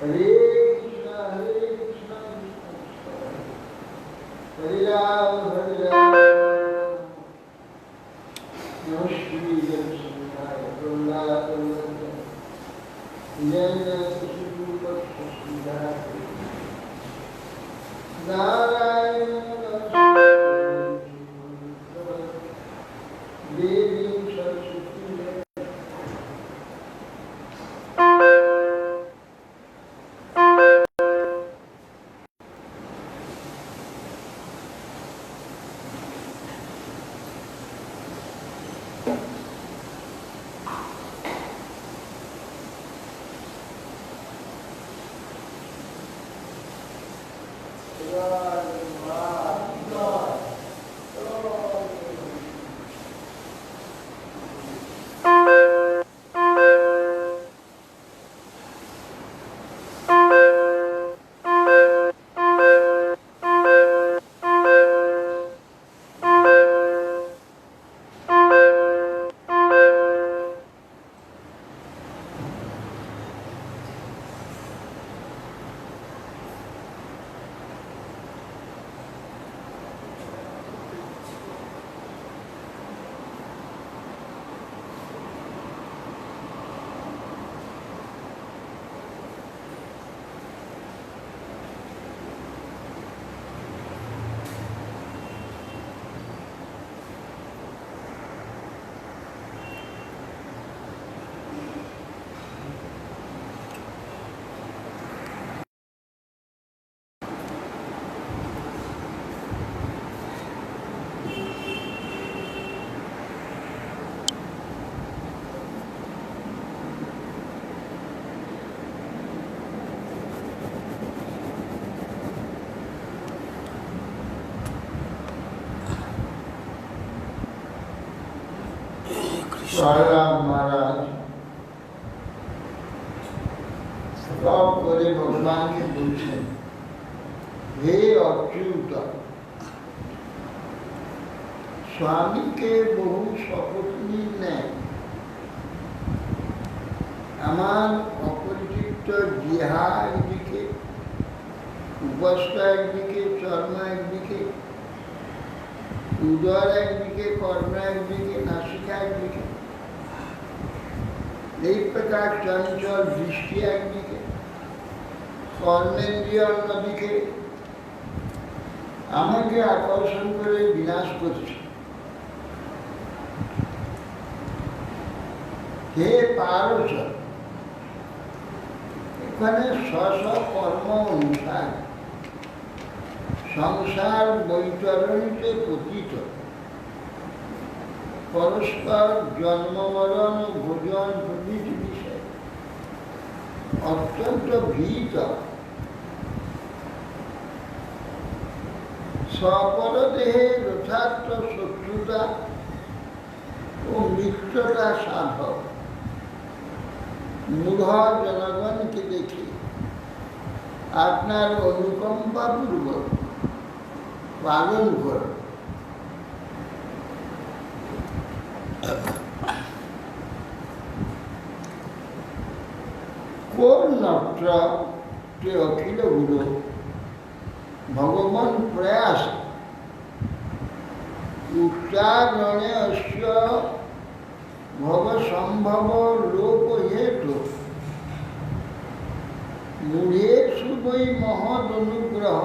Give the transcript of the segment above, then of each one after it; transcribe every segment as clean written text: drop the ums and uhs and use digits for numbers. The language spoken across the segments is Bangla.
Hare Krishna, Hare Ram, Hare Ram. Namaste, Jai Prabhupada, Jai Narayana, Devi Saraswati. Prahlad महाराज सब करे भगवान के पूछे, हे अच्युत, स्वामी के बहु सपत्नी ने আমার অপরিচিত জিহা একদিকে, উপস্থ একদিকে, চর্ম একদিকে, উদর একদিকে, কর্ণ একদিকে, নাসিকা একদিকে, এই প্রকার চঞ্চল দৃষ্টি একদিকে, কর্মেন্দ্রিয় অন্যদিকে আমাকে আকর্ষণ করে বিনাশ করছে। হে পারস, এখানে স্ব কর্ম অনুসার সংসার বৈতরণীতে পতিত, পরস্পর জন্ম মরণ ভোজন প্রভৃতি বিষয় অত্যন্ত ভীত, স্বপরদেহে যথার্থ শত্রুতা ও মিত্রতা সাধক মূঢ় জনগণকে দেখে আপনার অনুকম্পা পূর্বক পালন করো। কোন নত্র অখিল গুরু ভগবান প্রয়াস উচ্চারণে অস্য ভব সম্ভব লোক হেতু মূঢ়েষু বৈ মহৎ অনুগ্রহ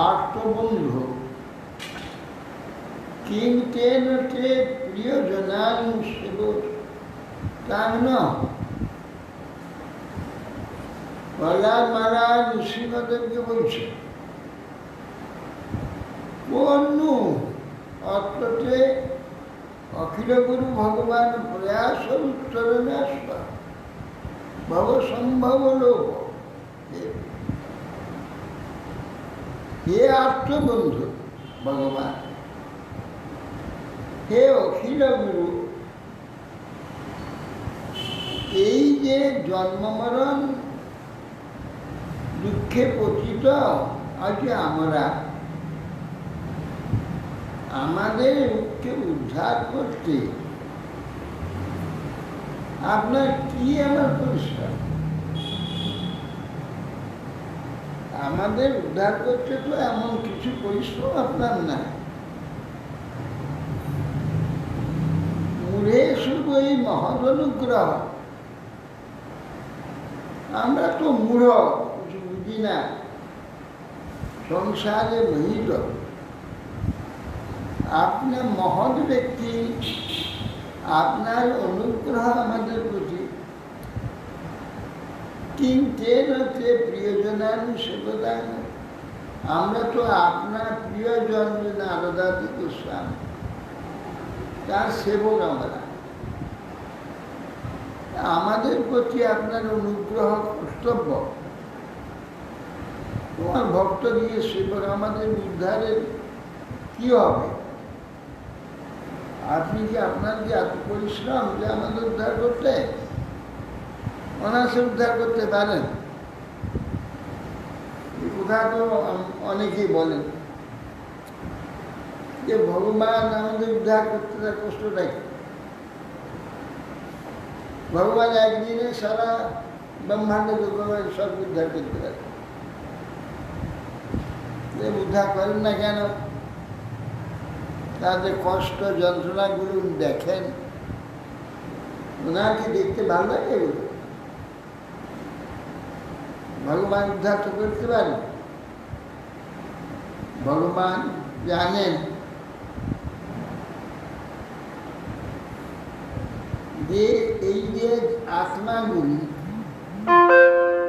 আত্মবন্ধু কিং তেন তে প্রিয়জনানুসেব তাং ন। প্রহ্লাদ মহারাজ ঋষিগণদেরকে বলছে, কোন অর্থে অখিল গুরু ভগবান প্রয়াস উত্তরণে আসবা ভব সম্ভব লোক, হে আত্মবন্ধু ভগবান, হে অখিল গুরু, এই যে জন্ম মরণ দুঃখে পতিত আজকে আমরা, আমাদেরকে উদ্ধার করতে আপনার কি আমার পরিশ্রম? আমাদের উদ্ধার করতে তো এমন কিছু পরিশ্রম আপনার নাই। মূলে শুধু এই মহৎ অনুগ্রহ। আমরা তো মূঢ়, কিছু বুঝি না, সংসারে মোহিত। আপনার মহৎ ব্যক্তি, আপনার অনুগ্রহ আমাদের প্রতি। কিন্তেন তে প্রিয়জনানুসেবদান। আমরা তো আপনার প্রিয়জন নারদাদি গোস্বামী, তার সেবক আমরা। আমাদের প্রতি আপনার অনুগ্রহ কর্তব্য। তোমার ভক্ত দিয়ে সেবক আমাদের উদ্ধারের কি হবে? আপনি কি আপনার যে এত পরিশ্রম যে আমাদের উদ্ধার করতে, অনায়াসে উদ্ধার করতে পারেন? এই কথা তো অনেকেই বলেন যে ভগবান আমাদের উদ্ধার করতে তার কষ্ট থাকে। ভগবান একদিনে সারা ব্রহ্মাণ্ড সব উদ্ধার করতে পারে, উদ্ধার করেন না কেন? তাদের কষ্ট যন্ত্রণাগুলো দেখেন, ওনাকে দেখতে ভালো লাগে এগুলো। ভগবান উদ্ধার তো করতে পারেন। ভগবান জানেন যে এই যে আত্মাগুলি,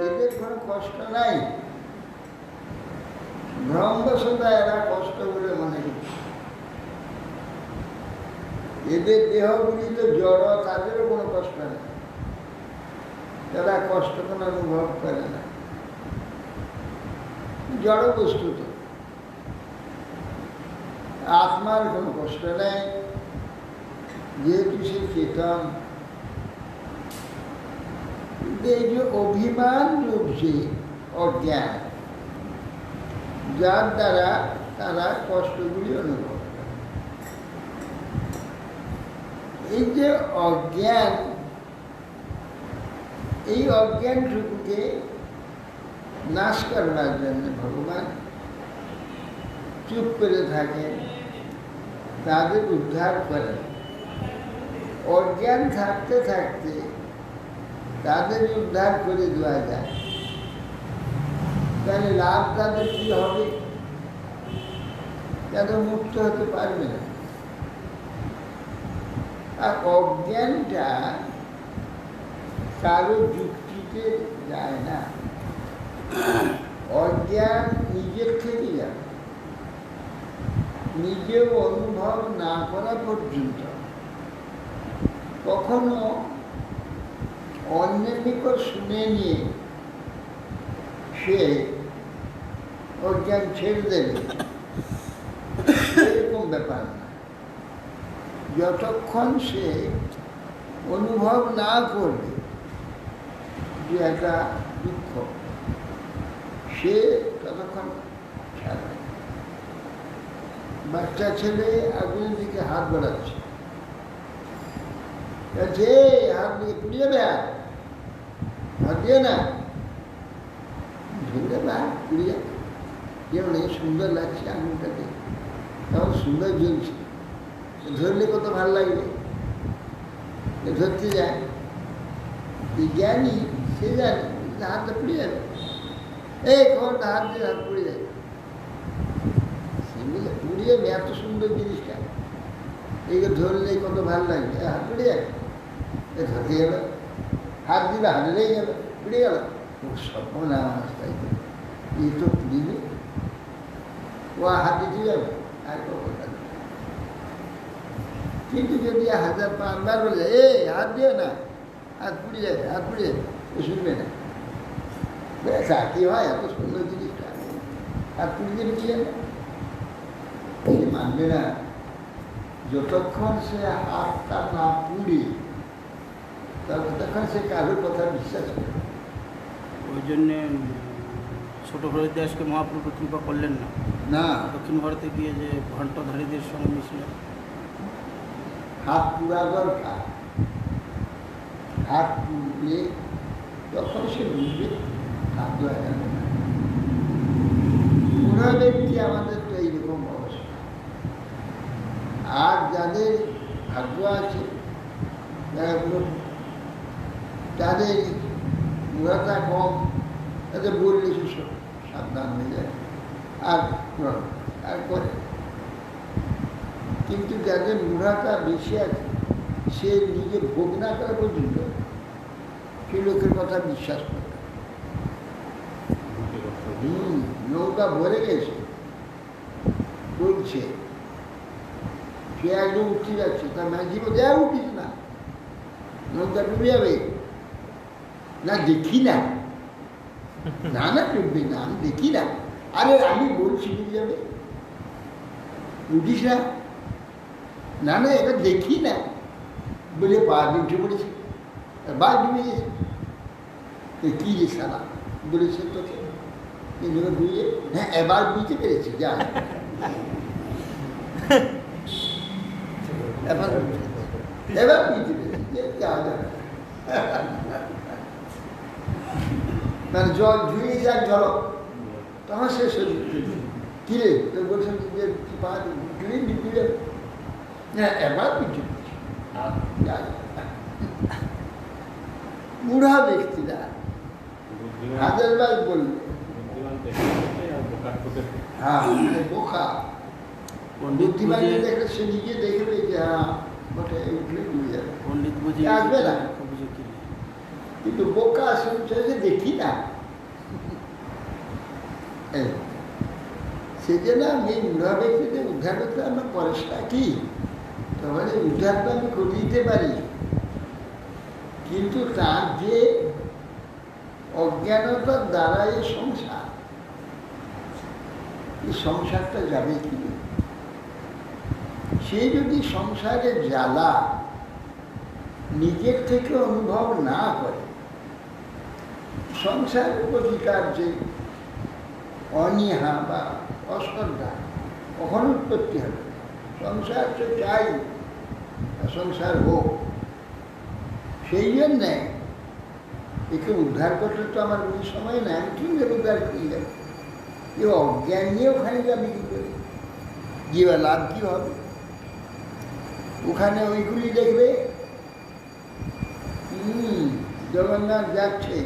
এদের কোনো কষ্ট নাই। ভ্রমবশত এরা কষ্ট বলে মনে করছে। এদের দেহগুলি তো জড়, তাদেরও কোনো কষ্ট নেই, তারা কষ্ট কোনো অনুভব করে না। জড় বস্তু তো, আত্মার কোনো কষ্ট নেই, যেহেতু সে চেতন। এই যে অভিমান রূপ যে অজ্ঞান, যার দ্বারা তারা কষ্টগুলি অনুভব করে। এই যে অজ্ঞান, এই অজ্ঞানটুকুকে নাশ করবার জন্য ভগবান চুপ করে থাকেন, তাদের উদ্ধার করেন। অজ্ঞান থাকতে থাকতে তাদের উদ্ধার করে দেওয়া যায়, তাহলে লাভ তাদের কি হবে? তাদের মুক্ত হতে পারবে না। আর অজ্ঞানটা কারো যুক্তিতে যায় না। অজ্ঞান নিজের থেকে যায়, নিজেও অনুভব না করা পর্যন্ত কখনো অন্যের নিকট শুনে নিয়ে সে অজ্ঞান ছেড়ে দেবে, এরকম ব্যাপার না। যতক্ষণ সে অনুভব না করবে যে একটা দুঃখ, সে ততক্ষণ ছাড়বে। বাচ্চা ছেলে আগুনের দিকে হাত বাড়াচ্ছে, যে হাত দিয়ে পুড়িয়ে যাবে, হাত দিয়ে না ধরলে বা পুড়িয়ে যেমন এই সুন্দর লাগছে আগুনটাকে, তখন সুন্দর জ্বলছে, ধরলে কত ভালো লাগবে, ধরতে যায়। জ্ঞানী সে জানে হাতটা পুড়ে যাবে, এই খবরটা হাত দিয়ে হাত পুড়ে যাবে, সেগুলো পুড়ে যাবে। এত সুন্দর জিনিসটা, এইগুলো ধরলে কত ভালো লাগবে, হাত পুড়ে যাবে, ধরতে গেল, হাত দিলে হাতে লেগে গেল, পুড়ে গেল। স্বপ্ন না তাই তো, এই তো পুড়িবে, ও হাত দিতে যাবে আর কখন। কিন্তু যদি 1000-5বার বলে এই হাত দিয়ে না, হাত পুড়ে যাবে, হাত পুড়ে যাবে, ও শুনবে না। কি হয়, এত সুন্দর জিনিসটা হাত পুড়ে দেবে কি জানে, মানবে না। যতক্ষণ সে হাতটা না পুড়ে ততক্ষণ সে কারোর কথা বিশ্বাস করে। ওই জন্যে ছোট হরিদাসকে মহাপ্রভু কৃপা করলেন না। না, দক্ষিণ ভারতে গিয়ে যে ঘণ্টধারীদের সঙ্গে মিশল, হাত পুরা দরকার। হাত পুড়লে তখন সে বুঝবে হাত দেওয়া যাবে না। মূঢ়া ব্যক্তি আমাদের তো এইরকম অবস্থা। আর যাদের ভাগ্য আছে, যারা যাদের মূঢ়তা কম, তাদের বললে সব সাবধান হয়ে যায় আর করে। কিন্তু যাদের মূঢ়তা বেশি আছে, সে নিজে ভোগ না করা পর্যন্ত সে লোকের কথা বিশ্বাস করে। নৌকা ভরে গেছে বলছে, সে একদম উঠতে যাচ্ছে, তার মাঝি বলছে উঠিস না, নৌকা ডুবে যাবে। না দেখি না, না না ডুববে না, আমি দেখি না। আরে আমি বলছি ডুবে যাবে, উঠিস না, না না এবার দেখি না বলে পা দিয়ে উঠে পড়েছে, বা ডুবে গেছে। কি যে সালা বলেছে তোকে, বুঝে, হ্যাঁ এবার বুঝতে পেরেছি, যা এবার বুঝতে পেরেছি, যা যা মানে জল ধুয়েছে এক ঝলক, তখন শেষ হয়ে কিরে তো বলছেন যে পা ধুয়ে দিতে, হ্যাঁ এবার বুঝতে পেরেছি। বুড়া ব্যক্তিরা হাজারবার বলবে, হ্যাঁ বোকা। বুদ্ধিমান দেখলে সে নিজে দেখবে যে হ্যাঁ ওটা উঠলে ডুবে যাবে, পণ্ডিত বুঝে আসবে না। কিন্তু বোকা শুনছে দেখি না, সেই জন্য আমি বুড়া ব্যক্তিতে উদ্ধার করতে আমার পরেশটা কি, তাহলে উদ্ধার তো আমি করে দিতে পারি, কিন্তু তার যে অজ্ঞানতার দ্বারা এই সংসারটা যাবে কি, সে যদি সংসারে জ্বালা নিজের থেকে অনুভব না করে, সংসারের প্রতিকার যে অনীহা বা অশ্রদ্ধা কখন উৎপত্তি হবে। সংসার তো চাই, সংসার হোক, সেই জন্যে একে উদ্ধার করতে তো আমার কোনো সময় নেই, আমি ঠিক উদ্ধার করি যাবে, এ অজ্ঞান নিয়ে ওখানে যাবে কী করে, গিয়ে লাভ কী হবে। ওখানে ওইগুলি দেখবে জগন্নাথ যাচ্ছে,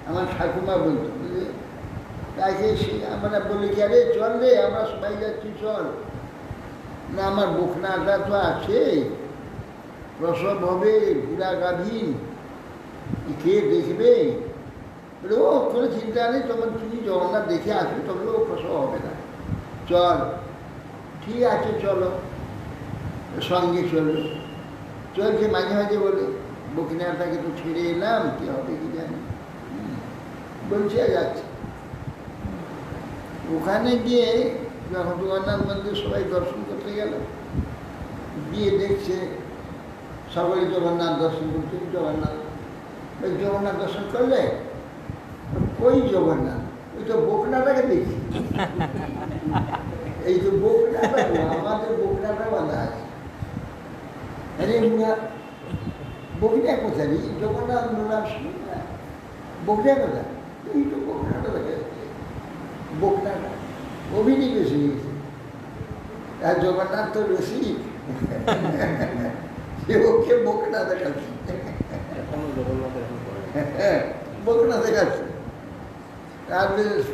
আমার ঠাকুমা বলতো, বুঝলে, তাকে সে আমরা বলি কি আরে চল রে আমরা সবাই যাচ্ছি চল না, আমার বকনাটা তো আছে, প্রসব হবে, বুড়া গাভীন, কে দেখবে, বলে ও কোনো চিন্তা নেই, তোমার তুমি জগন্নাথ দেখে আসবে, তবে ও প্রসব হবে না, চল ঠিক আছে চলো, সঙ্গে চললো। চলছে মাঝে মাঝে বলে বকিনাটাকে তো ছেড়ে এলাম, কি হবে কি জানি, বলছে যাচ্ছে। ওখানে গিয়ে যখন জগন্নাথ মন্দির সবাই দর্শন করতে গেল, গিয়ে দেখছে সকলে জগন্নাথ দর্শন করছে, জগন্নাথ জগন্নাথ দর্শন করলে ওই জগন্নাথ, ওই তো বকনাটাকে দেখি, এই তো বকনাটা, আমাদের বকনাটা বাঁধা আছে, আরে বকনা কোথায়, জগন্নাথ নাম শুনি না, বকনা কোথায়, এই তো বকনাটা দেখা যাচ্ছে, বকনাটা অভিনয় বেশি গেছে, আর জগন্নাথ তো রসিক, সে ওকে বকনা দেখাচ্ছে, বকনা দেখাচ্ছে। আর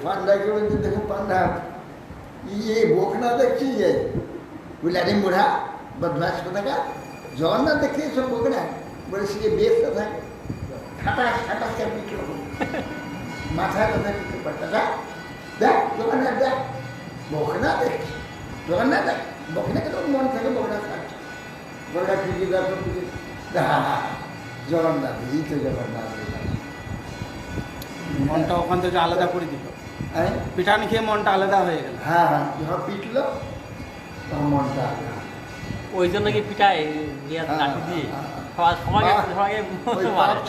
পান্ডাকে বলছে দেখো পান্ডা ইয়ে বকনা দেখছি যে, বলে আরে মোড়া বদমাস কোথাকা, জগন্নাথ দেখে সব বকনা, বলে সে বেশ কোথায় খাটাস খাটাস পিঠে মাথায় কোথায় পিঠে পাটা, দেখ জগন্নাথ দেখ বকনা দেখছি, জগন্নাথ দেখ বকনাকে তো মন থেকে বকনা খাচ্ছে, বকনা ঠিকই দেখো জগন্নাথ, এই তো জগন্নাথ, মনটা ওখান থেকে আলাদা করে দিল, হ্যাঁ পিঠানি খেয়ে মনটা আলাদা হয়ে গেল। হ্যাঁ হ্যাঁ, যখন পিটলো তখন মনটা আলাদা। ওই জন্য কি পিঠায় লাঠি দিয়ে পাপ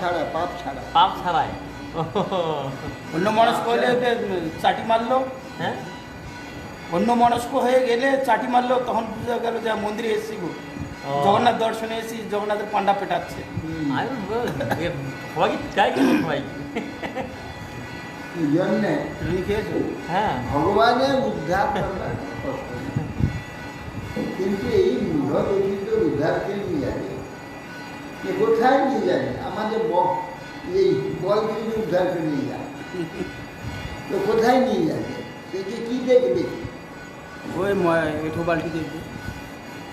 ছাড়া, পাপ ছাড়া, পাপ ছাড়ায় অন্য মনস্ক হলে ওকে চাটি মারলো, হ্যাঁ অন্য মনস্ক হয়ে গেলে চাটি মারলো, তখন বুঝা গেল যে মন্দিরে এসেছি গো, জগন্নাথ দর্শনে এসেছি, জগন্নাথের পান্ডা পেটাচ্ছে। সবাই কি পিঠাই কেন সবাই, এই জন্যে তুমি খেয়েছো? হ্যাঁ ভগবানের উদ্ধার করবার কষ্ট নেই। কিন্তু এই মূঢ় ব্যতীত উদ্ধারকে নিয়ে যাবে, এ কোথায় নিয়ে যাবে? আমাদের এই বলকে উদ্ধারকে নিয়ে যাবে, তো কোথায় নিয়ে যাবে? সে যে কি দেখবে? ওই এঠো বালতি দেখবে।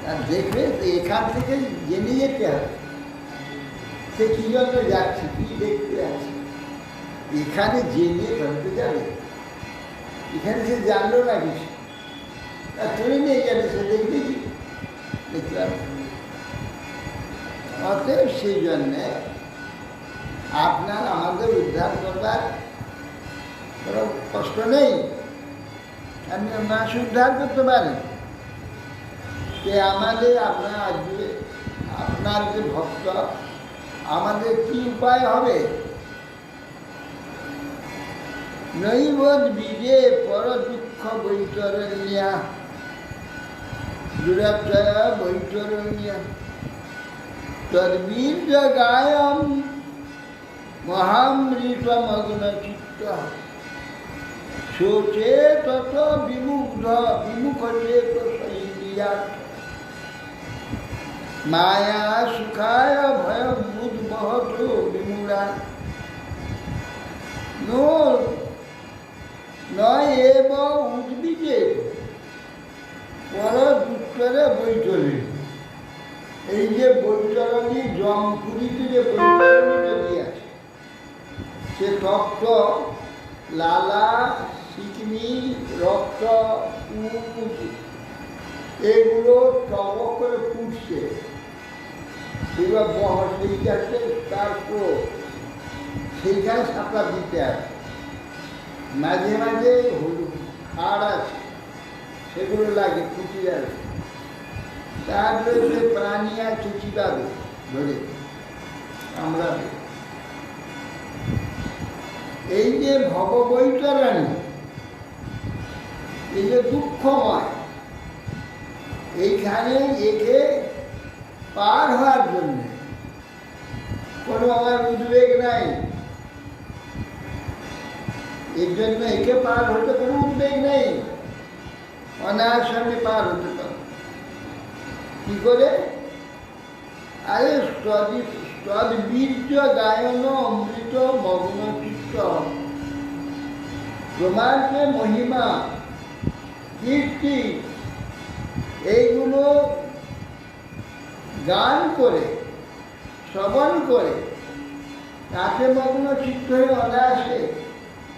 আর দেখবে তো এখান থেকে জেনে যেতে হবে সে কি জন্য যাচ্ছে, কি দেখতে যাচ্ছে। এখানে জেনে ধরতে যাবে, এখানে সে জানলো না কিছু, আর তুলে নিয়ে যাবে, সে দেখবে কি দেখতে পাবে। অতএব সেই জন্যে আপনার আমাদের উদ্ধার করবার কোনো কষ্ট নেই। আপনি মাস উদ্ধার করতে পারেন। যে আমাদের আপনার যে ভক্ত, আমাদের কি উপায় হবে? নৈবদ বীজে পর দুঃখ বৈতরণ্যা দুরাত্রয়া বৈতরণ্যা তদ্বীর্য গায়ম মহামৃতমগ্ন চিত্ত শোচে তত বিমুখ চেত ইন্দ্রিয়া মায়া সুখায় ভয় মুদ্বহত বিমূঢ়া নয় এব উদ্ভিদে পর দুঃখরে বৈতরণী। এই যে বৈতরণী জমপুরীতে যে বৈতরণী নদী আছে, সে তপ্ত লালা সিকনি রক্ত এগুলো টবক করে ফুটছে, সেগুলো সেইটাকে তারপর সেইখানে সাঁতার দিতে আছে। মাঝে মাঝে হাড় আছে, সেগুলো লাগে, ফুটি যাবে। তারপরে যে প্রাণী আছে চিবাবে, ধরে কামড়াবে। এই যে ভববৈতরণী, এই যে দুঃখময়, এইখানে একে পার হওয়ার জন্য কোনো আমার উদ্বেগ নাই। এর জন্য একে পার হতে কোনো উদ্বেগ নেই, অনায়াসে পার হতে পারে। কি করে? আরে তদ্বীর্য গায়ন অমৃত মগ্ন চিত্ত, তোমার যে মহিমা কীর্তি এইগুলো গান করে শ্রবণ করে তাতে মগ্ন চিত্ত হয়ে অনায়াসে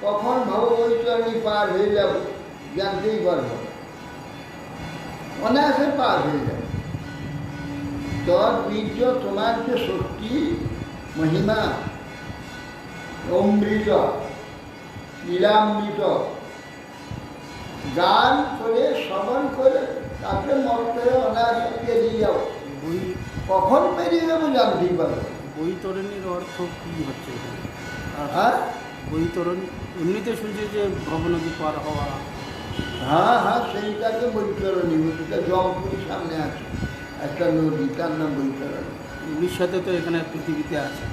কখন ভববৈতরণী পার হয়ে যাব জানতেই পারব, অনায়াসে পার হয়ে যাব। তদ্বীর্য তোমার যে শক্তি মহিমা অমৃত লীলামৃত গান করে শ্রবণ করে তাতে মত হয়ে অনায়াসে পেরিয়ে যাও। কখন পেরিয়ে যাবো জানতেই পারবো। বৈতরণীর অর্থ কি হচ্ছে? হ্যাঁ, বৈতরণী এমনিতে শুনছি যে ভবনদী পার হওয়া। হ্যাঁ হ্যাঁ, সেইটাকে বৈতরণী বলতে। জমপুর সামনে আছে একটা নদী, তার নাম বৈতরণী। উড়িষ্যাতে তো এখানে পৃথিবীতে আছে।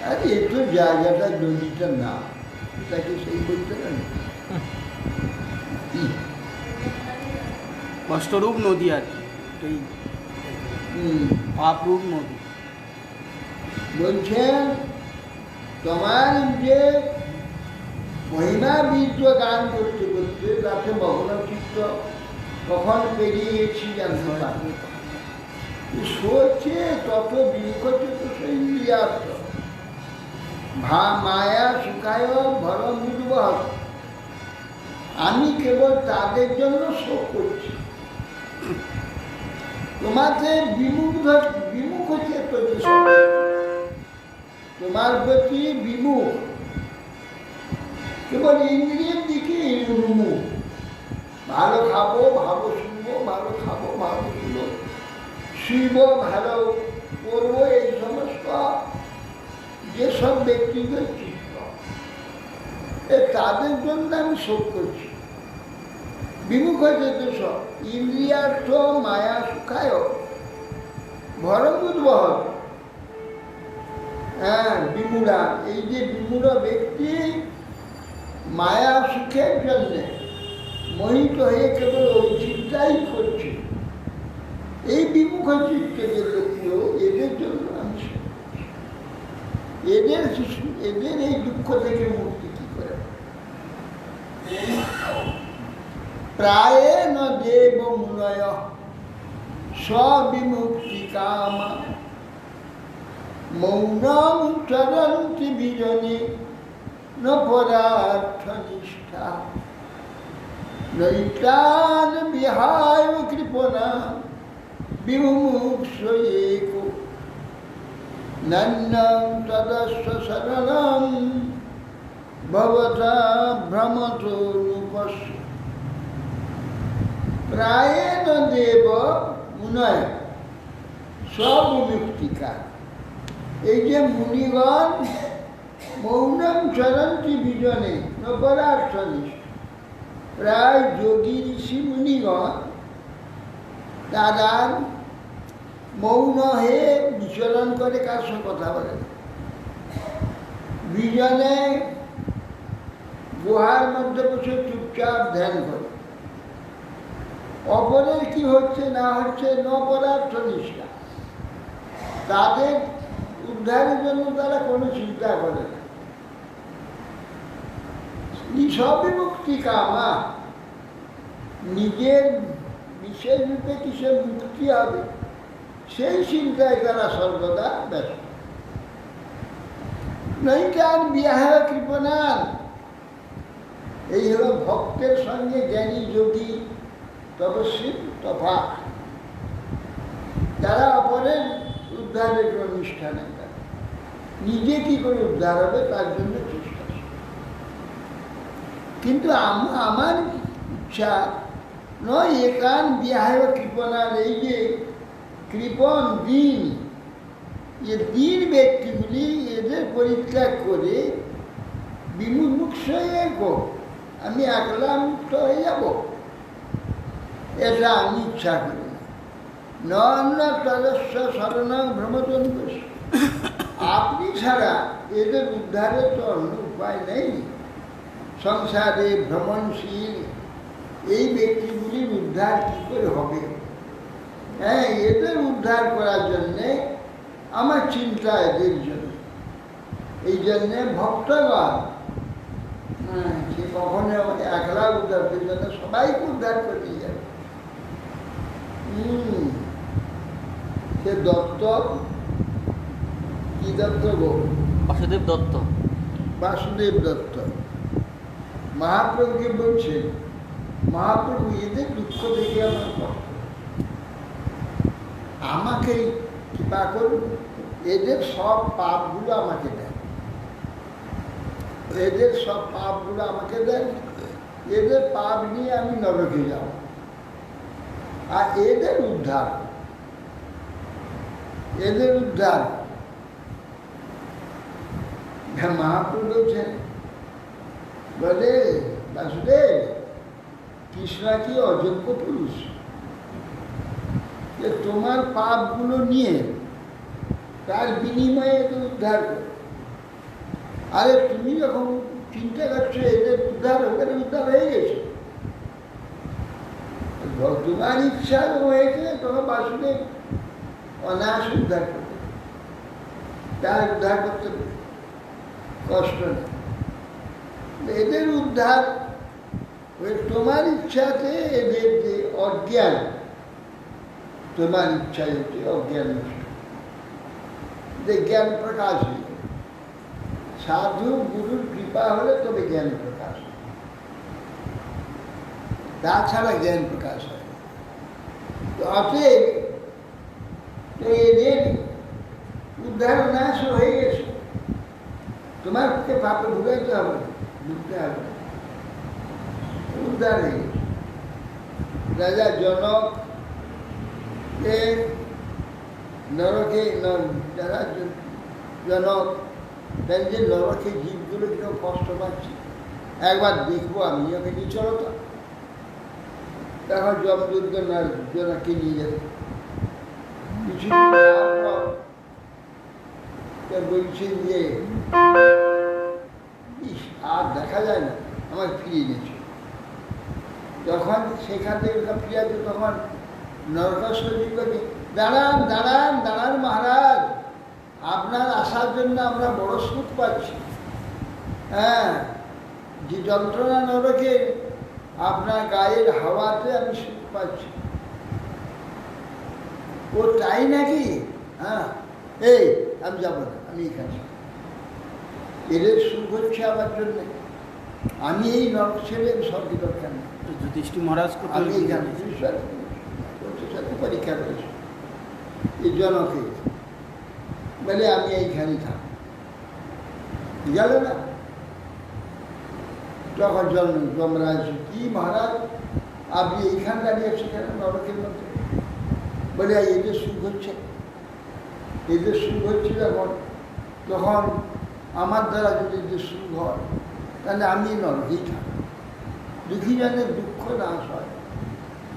আরে একটু জায়গাটা নদীটার নাম, এটাকে সেই বৈতরণী। কষ্টরূপ নদী আর কি, এই পাপরূপ নদী। বলছেন তোমার যে মহিমা বীর্য গান করতে করতে তাতে মগ্ন চিত্ত কখন পেরিয়ে গেছি জানতে পারবে। সোচে তত বিমুখতে তো সেই ইন্দ্রিয়ার্থ মায়া সুখায় ভর মুদ্বহ, আমি কেবল তাদের জন্য শোক করছি। তোমাকে বিমুখ হচ্ছে তোমার প্রতি বিমুখ, কেবল ইন্দ্রিয়ের দিকে উন্মুখ। ভালো খাবো, ভালো শুনবো, ভালো খাবো, ভালো শুনবো, শুইব, ভালো করবো, এই সমস্ত যেসব ব্যক্তিগত চিত্ত, তাদের জন্য আমি শোক করছি। বিমুখ হয়েছে তো সব ইন্দ্রিয়ার্থ মায়া সুখায় ভরমুদ্বহ। হ্যাঁ, বিমূঢ়া, এই যে বিমূঢ় ব্যক্তি মায়া সুখের জন্যে মোহিত হয়ে কেবল ওই চিন্তাই করছে। এই বিমুখ চিত্তে যে লোকগুলো, এদের জন্য আমি এদের এই দুঃখ থেকে মুক্তি কি করে? প্রায় ন দেব মুনয় স্ববিমুক্তি কামা মৌনম চরন্তি বিজনে ন পরার্থ নিষ্ঠা নৈতান বিহায় কৃপণা বিমুক্ষ एको নন্যং তদস্ব শরণং ভবতা ভ্রমতো নুপস্য। প্রায়েণ দেব মুনয় স্ববিমুক্তিকা। এই যে মুনিগণ মৌনম চরন্তি বিজনে ন পরার্থ নিষ্ঠা, প্রায় যোগী ঋষি মুনিগণ তারা মৌন হয়ে বিচরণ করে, কার সঙ্গে কথা বলে না। বিজনে গুহার মধ্যে বসে চুপচাপ ধ্যান করে। অপরের কি হচ্ছে না হচ্ছে ন পদার্থ নিষ্ঠা, তাদের উদ্ধারের জন্য তারা কোনো চিন্তা করে না। স্ববিমুক্তি কামা, নিজের বিশেষ রূপে কিসের মুক্তি হবে সেই চিন্তায় তারা সর্বদা ব্যস্ত। নৈকান বিয়াহ কৃপণান, এই হলো ভক্তের সঙ্গে জ্ঞানী যোগী তপস্বী তফাৎ। তারা অপরের উদ্ধারের কোনো নিষ্ঠা নেই, নিজে কি করে উদ্ধার হবে তার জন্য চেষ্টা। কিন্তু আমার ইচ্ছা নয় একান বিহায় কৃপণান, এই যে কৃপণ দিন, এ দিন ব্যক্তিগুলি এদের পরিত্যাগ করে বিমুক্ষ एको, আমি একলা মুক্ত হয়ে যাব, এটা আমি ইচ্ছা করি না। নন্য তদস্য শরণং ভ্রমতন বস, আপনি ছাড়া এদের উদ্ধারের তো অন্য উপায় নেই। সংসারে ভ্রমণশীল এই ব্যক্তিগুলির উদ্ধার কী করে হবে? হ্যাঁ, এদের উদ্ধার করার জন্যে আমার চিন্তা এদের জন্য। এই জন্যে ভক্তগণ সে কখনো একলা উদ্ধারের জন্য সবাইকে উদ্ধার করতে যাবে। সে দত্ত, কি দত্ত গো? বাসুদেব দত্ত। বাসুদেব দত্ত মহাপ্রভুকে বলছেন, মহাপ্রভু এদের দুঃখ দেখে আমার কষ্ট, আমাকে কৃপা করুন, এদের সব পাপগুলো আমাকে দেন, এদের সব পাপগুলো আমাকে দেন, এদের পাপ নিয়ে আমি নরকে যাব, আর এদের উদ্ধার, এদের উদ্ধার। মহাপ্রভু বলছেন, বলে বাসুদেব কৃষ্ণ কি অযোগ্য পুরুষ যে তোমার পাপগুলো নিয়ে তার বিনিময়ে এদের উদ্ধার করে? আরে তুমি যখন চিন্তা করছো এদের উদ্ধার, ওদের উদ্ধার হয়ে গেছে, তোমার ইচ্ছা হয়েছে তোমার বাসুদেব অনায়াস উদ্ধার করতে, তার উদ্ধার করতে কষ্ট নেই। এদের উদ্ধার তোমার ইচ্ছাতে, এদের যে অজ্ঞান, তোমার ইচ্ছা হচ্ছে অজ্ঞান নষ্ট, যে জ্ঞান প্রকাশ হয়ে যাবে। সাধু গুরুর কৃপা হলে তবে জ্ঞান প্রকাশ হয়, তাছাড়া জ্ঞান প্রকাশ হয়। তো অতএব এদের উদ্ধার নাশ হয়ে গেছে, তোমাকে পাপে ভুগাইতে হবে, ঢুকতে হবে, উদ্ধার হয়ে গেছে। রাজা জনক নরকে, যারা জনক তাই যে নরকে জীবগুলো কিরকম কষ্ট পাচ্ছে একবার দেখবো আমি, ওকে নিয়ে চলো তো। তখন যমদূত জনককে নিয়ে যাবে, কিছুদিন বলছেন যে আর দেখা যায় না, আমার ফিরিয়ে নিয়েছে। যখন সেখান থেকে ফিরে আসবে তখন নরকাসুর বলে, দাঁড়ান দাঁড়ান দাঁড়ান মহারাজ, আপনার আসার জন্য আমরা বড় সুখ পাচ্ছি। হ্যাঁ, যে যন্ত্রণা নরকে আপনার গায়ের হাওয়াতে আমি সুখ পাচ্ছি। ও তাই নাকি? হ্যাঁ, এই আমি যাবো না, আমি এখানে এদের সুখ হচ্ছে আমার জন্য। আমি এই নরক ছেড়ে স্বর্গে দরকার নেই। যুধিষ্ঠির মহারাজ আমি এইখানে সাথে পরীক্ষা করেছি এই জনকে বলে আমি এইখানেই থাক গেল না। তখন যমরাজ, কি মহারাজ আপনি এইখান দাঁড়িয়েছে কেন নরকের মধ্যে? বলে এদের সুখ হচ্ছে, এদের সুখ হচ্ছে যখন, তখন আমার দ্বারা যদি এদের সুখ হয় তাহলে আমি নরকেই থাকি। দুঃখী জনের দুঃখ নাশ হয়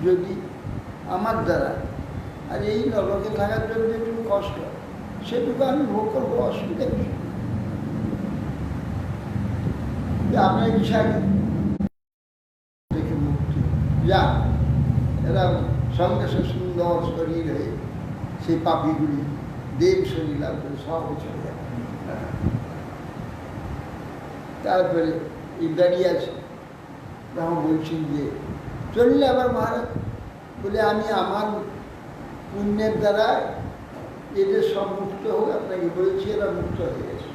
যদি আমার দ্বারা, আর এই নরকে থাকার জন্য যেটুকু কষ্ট সেটুকু আমি ভোগ করবো, অসুবিধা কিছু আপনার বিষয় দেখে মুক্তি যা এরা সঙ্গে সে সুন্দর শরীর হয়ে সেই পাপিগুলি দেব শরীর লাভ করে সব চলে যায়। তারপরে এই দাঁড়িয়ে আছে, তখন বলছেন যে চললে আবার মহারাজ বলে আমি আমার পুণ্যের দ্বারা এদের সব মুক্ত হোক, আপনাকে বলেছি এরা মুক্ত হয়ে গেছে।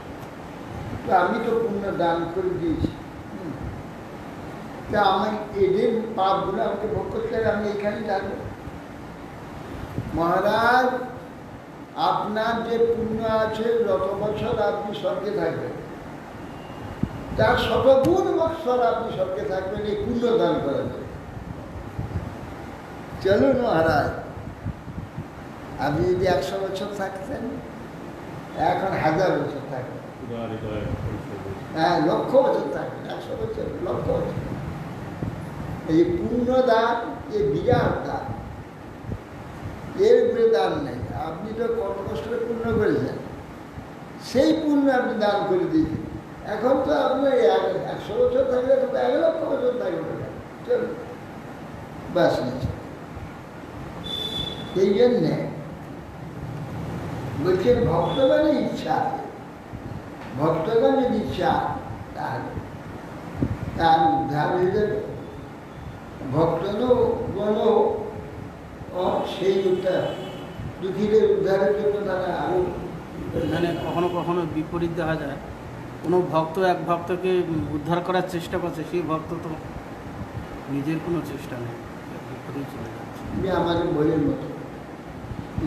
তো আমি তো পুণ্য দান করে দিয়েছি, তা আমি এদের পাপগুলো আমাকে ভোগ করতে হবে, আমি এখানেই থাকবো। মহারাজ আপনার যে পুণ্য আছে যত বছর আপনি স্বর্গে থাকবেন তার শতগুণ বৎসর আপনি স্বর্গে থাকবেন এই পুণ্য দান করার জন্য। চলুন মহারাজ, আপনি যদি 100 বছর থাকতেন এখন 1000 বছর থাকবেন, হ্যাঁ লক্ষ বছর থাকবেন, 100 বছর লক্ষ বছর। এই পুণ্য দান এ বিরাট দান, এর উপরে দান নেই। আপনি তো কত কষ্ট করে পুণ্য করেছেন, সেই পুণ্য আপনি দান করে দিয়েছেন। এখন তো আপনার 100 বছর থাকলে তো 1 লক্ষ বছর থাকবে না। চলুন বাস নিচ্ছে। এই জন্যে বলছেন ভক্তগণের ইচ্ছা, ভক্তগণের ইচ্ছা তাহলে তার উদ্ধার হয়ে যাবে। ভক্তগণ সেই উদ্ধার, দুঃখীদের উদ্ধারের জন্য তারা আরো মানে কখনো কখনো বিপরীত দেখা যায়, কোনো ভক্ত এক ভক্তকে উদ্ধার করার চেষ্টা করছে, সেই ভক্ত তো নিজের কোনো চেষ্টা নেই, বিপরীত চলে যাচ্ছে। আমাদের বইয়ের মতো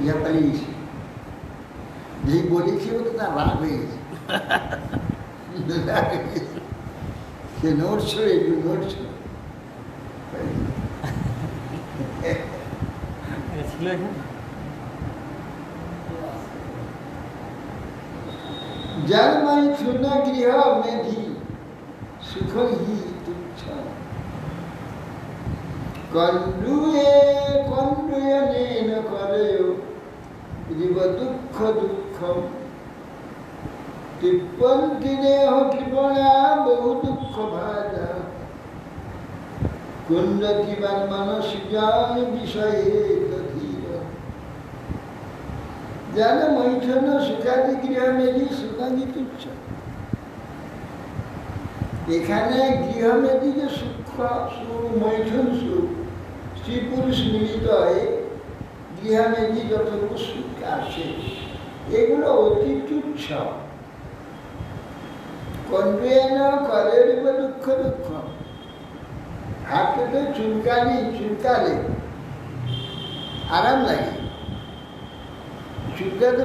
ইহা পালিয়েছি, যেই বলেছি ও তো তার রাগ হয়ে গেছে, সে নড়ছিল, একটু নড়ছিল। জন্মাই থুন গৃহ মেধি সুখ হি তুচ্ছ, কন্ডুয়েন করেও জীব দুঃখ দুঃখ, টিপ্পন্তি দেহ কৃপণা বহু দুঃখ ভাজা, কুণ্ডকিবান মানসিজান বিষয়ে ধীর, যেন মৈথুন সুখাদি গৃহমেধি সুখাদি তুচ্ছ। এখানে গৃহমেধি যে সুখ মৈথুন সুখ, স্ত্রী পুরুষ মিলিত হয়ে গৃহমেধি যতটুকু সুখ আছে এগুলো অতি তুচ্ছ। কন্ডুয়েন করে দুঃখ দুঃখ, হাতে চুলকালে আরাম লাগে, চুলকাতে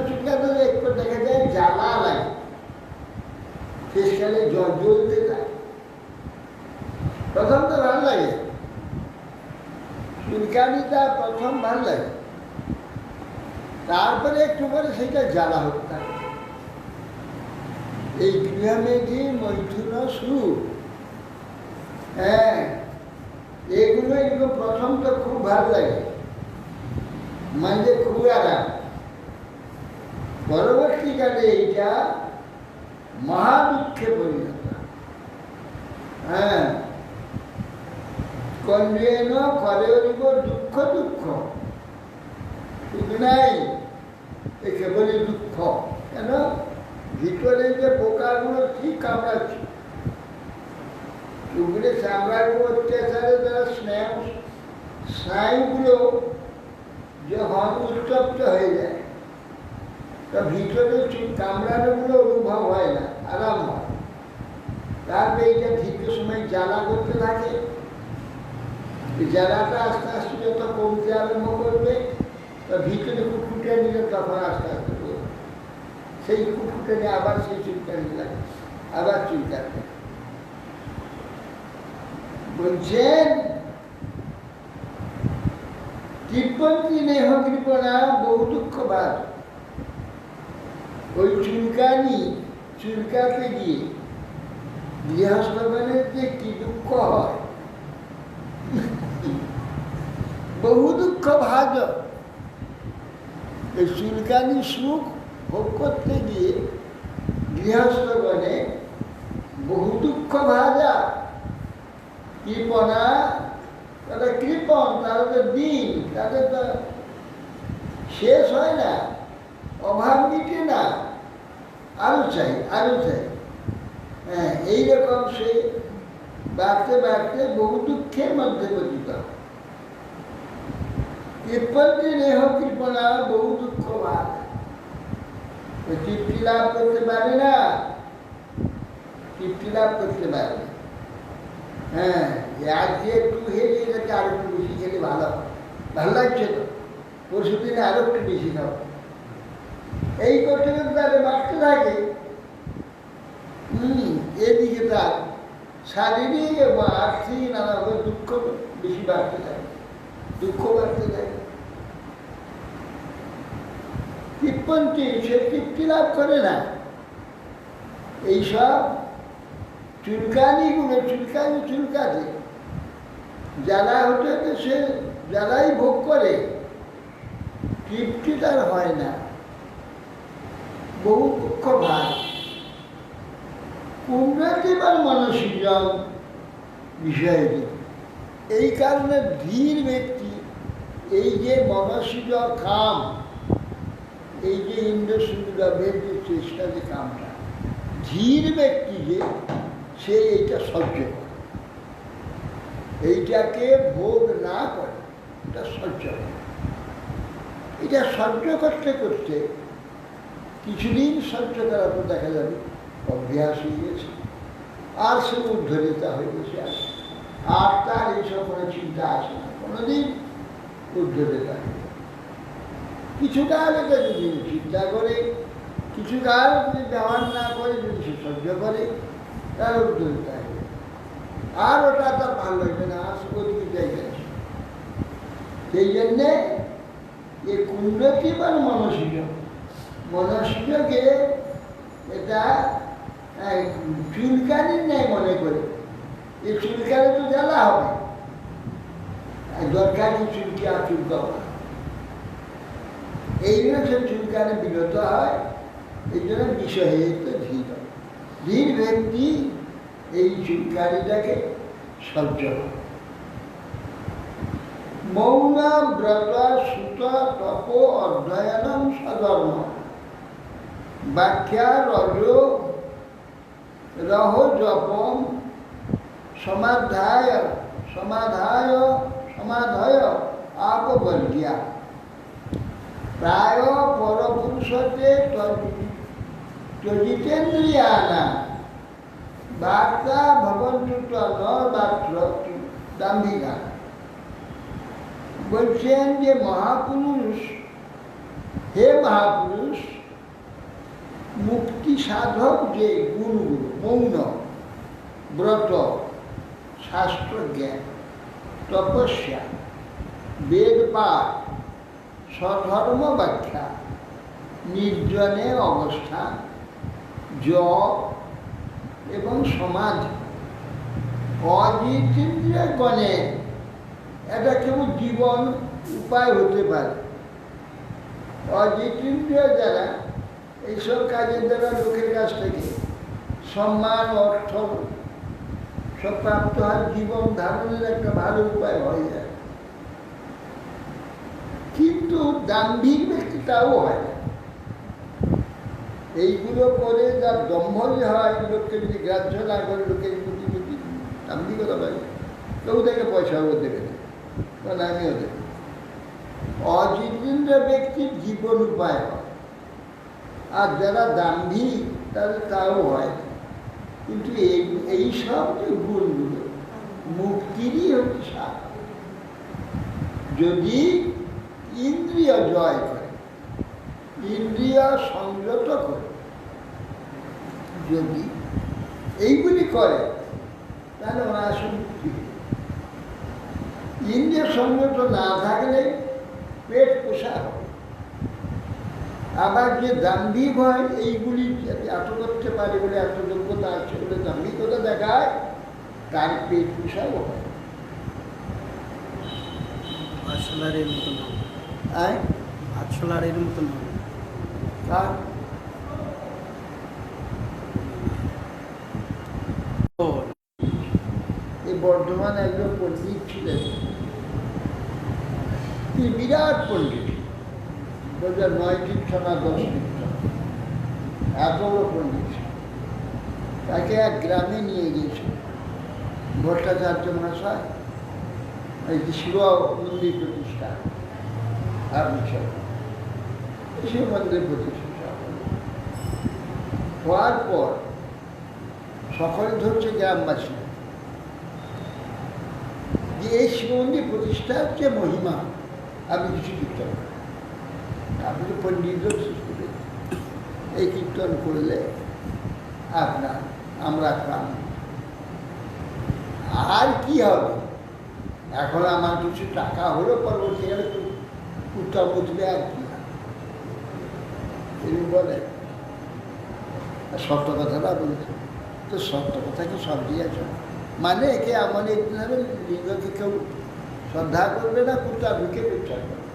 একটু দেখা যায় জ্বালা লাগে, শেষকালে জ্বলতে যায়। প্রথম তো ভালো লাগে, চুলকানিটা প্রথম ভালো লাগে, তারপরে একটু পরে সেটা জ্বালা হতে থাকে। এই গৃহমেধি মৈথুন সুখ, হ্যাঁ এগুলো প্রথম তো খুব ভালো লাগে, মানে খুব আরাম। পরবর্তীকালে এইটা মহা দুঃখে পরিণত। হ্যাঁ, কন্যেন করেরিব দুঃখ দুঃখ, শুধু নাই এ কেবলই দুঃখ। কেন? ভিতরে যে পোকাগুলো ঠিক কামড়াচ্ছে, চুগড়ে চামড়াগুলো অত্যাচারে যারা স্নায়ুগুলো যখন উত্তপ্ত হয়ে যায়, তা ভিতরে কামড়ানোগুলো অনুভব হয় না, আরাম হয়। তারপরে এইটা দীর্ঘ সময় জ্বালা করতে থাকে, জ্বালাটা আস্তে আস্তে যত কমতে আরম্ভ করবে, তা ভিতরে কুটকুটে নিলে তখন আস্তে আস্তে করবে। সেই কুটকুটে নিয়ে আবার সেই চুলকানি লাগে, আবার চুলকানি। বলছেন তিব্বতী নেহ কৃপণা বহু দুঃখবাদ। ওই চুলকাতে গিয়ে গৃহস্থগণের যে কি দুঃখ হয়, বহু দুঃখ ভাজ। এই চুলকানি সুখ ভোগ করতে গিয়ে গৃহস্থগণে বহু দুঃখ ভাজা। কৃপণা, তাদের কৃপণ, তাদের দিন, তাদের তো শেষ হয় না, অভাব মিটে না, আরো চাই আরো চাই। হ্যাঁ, এইরকম সে বাড়তে বাড়তে বহু দুঃখের মধ্যে পতিত। কৃপণটি নেহ কৃপণা বহু দুঃখ ভাগ। তৃপ্তি লাভ করতে পারে না, তৃপ্তি লাভ করতে পারে না। হ্যাঁ, আজকে একটু খেয়েছি, এটাকে আরো একটু বেশি খেলে ভালো লাগছে তো, পরশু দিনে আরো একটু বেশি খাও। এই করতে করতে তাদের বাড়তে থাকে। এদিকে তার শারীরিক এবং আর্থিক নানাভাবে দুঃখ বেশি বাড়তে থাকে, দুঃখ বাড়তে থাকে। তৃপ্তি, সে তৃপ্তি লাভ করে না। এইসব চুলকানিগুলো চুলকাতে জ্বালা হতে হতে সে জ্বালাই ভোগ করে, তৃপ্তি তার হয় না, বহু দুঃখ ভাগ। পুণ্যতিবার মনসৃজন বিষয়টি। এই কারণে ধীর ব্যক্তি এই যে মনসৃজ কাম, এই যে ইন্দ্রসুন্দরের যে চেষ্টা, যে কামটা, ধীর ব্যক্তি যে সে এইটা সহ্য করে, এইটাকে ভোগ না করে, এটা সহ্য করে। এটা সহ্য করতে করতে কিছুদিন সহ্য করার পর দেখা যাবে অভ্যাস হয়ে গেছে, আর সে উদ্ধরিতা হয়ে গেছে, আর তার এইসব কোনো চিন্তা আসে না, কোনোদিন উদ্ধরিতা হয়ে। কিছু কাল এটা যদি চিন্তা করে, কিছু কাল যদি ব্যবহার না করে, যদি সে সহ্য করে, তার উদ্ধরিতা হবে। আর ওটা তার ভালো লাগবে না, আর ওদিকে জায়গা আছে। সেই জন্যে এই কুণ্ডতি বা মনসৃজকে এটা চুলকানির ন্যায় মনে করে। এই চুলকানি তো জ্বালা হবে, দরকারি চুলকি আর চুলকাও না। এই জন্য সে চুলকানি বিরত হয়। এই জন্য বিষয় তো ধীর, ধীর ব্যক্তি এই চুলকানিটাকে সহ্য হয়। মৌন ব্রত সুত তপ অধ্যয়নম সধর্ম ব্যাখ্যা রজ রহ জপম সমাধায় আপবর্গিয়া প্রায় পরপুরুষতে ত্বজিতেন্দ্রিয়ানা বার্তা ভবন্তুত ন বাত্র দাম্ভিকা। বলছেন যে মহাপুরুষ, হে মহাপুরুষ, মুক্তি সাধক যে গুণগুলো, মৌন ব্রত, শাস্ত্র জ্ঞান, তপস্যা, বেদ পাঠ, স্বধর্ম ব্যাখ্যা, নির্জনে অবস্থান, জপ এবং সমাধি, অজিতেন্দ্রিয় গণে এটা কেবল জীবন উপায় হতে পারে। অজিতেন্দ্রিয় যারা এইসব কাজের দ্বারা লোকের কাছ থেকে সম্মান, অর্থ সব প্রাপ্ত হয়, জীবন ধারণের একটা ভালো উপায় হয়ে যায়। কিন্তু দাম্ভিক ব্যক্তি তাও হয় না। এইগুলো করে যার দম্ভ যে হয়, লোককে যদি গ্রাহ্য না করে, লোকের প্রতি যদি দাম্ভিকতা পাবে, কেউ তাকে পয়সাও দেবে না, কারণ আমিও দেবে। অজিতেন্দ্র ব্যক্তির জীবন উপায় হয়, আর যারা দাম্ভিক তাদের তাও হয় না। কিন্তু এই সব যে গুণগুলো মুক্তিরই হচ্ছে সার। যদি ইন্দ্রিয় জয় করে, ইন্দ্রিয় সংযত করে, যদি এইগুলি করে, তাহলে অনায়াসে মুক্তি। ইন্দ্রিয় সংযত না থাকলে পেট পোষা হবে। আবার যে দাম্ভিক হয়, এইগুলি এত করতে পারে বলে, এত যোগ্যতা আছে বলে দাম্ভিকতা দেখায়, তার পেট পোষাও হয়। আটশোলারের মতন হবে, আটশোলারের মতন হবে। আর এই বর্ধমানে একজন পণ্ডিত ছিলেন, তিনি বিরাট পণ্ডিত, 9 তীর্থ না 10 তীর্থ, এত বড় পণ্ডিত। তাকে এক গ্রামে নিয়ে গিয়েছে ভট্টাচার্য মহাশয়, এই শিব মন্দির প্রতিষ্ঠা, শিব মন্দির প্রতিষ্ঠা হওয়ার পর সকলে ধরছে গ্রামবাসী যে এই শিব মন্দির প্রতিষ্ঠার যে মহিমা, আমি কিছু কীর্তন করি। আপনি তো পণ্ডিত এই কীর্তন করলে আমরা পান। আর কি হবে, এখন আমার কিছু টাকা হলো, পরবর্তীকালে কুত্তা বুঝবে, আর কি বলে। সত্য কথাটা বলছে, তো সত্য কথা কি সব দিয়েছ, মানে একে এমন একদিন লিঙ্গকে কেউ শ্রদ্ধা করবে না, কুত্তা ঢুকে বিচার করবে।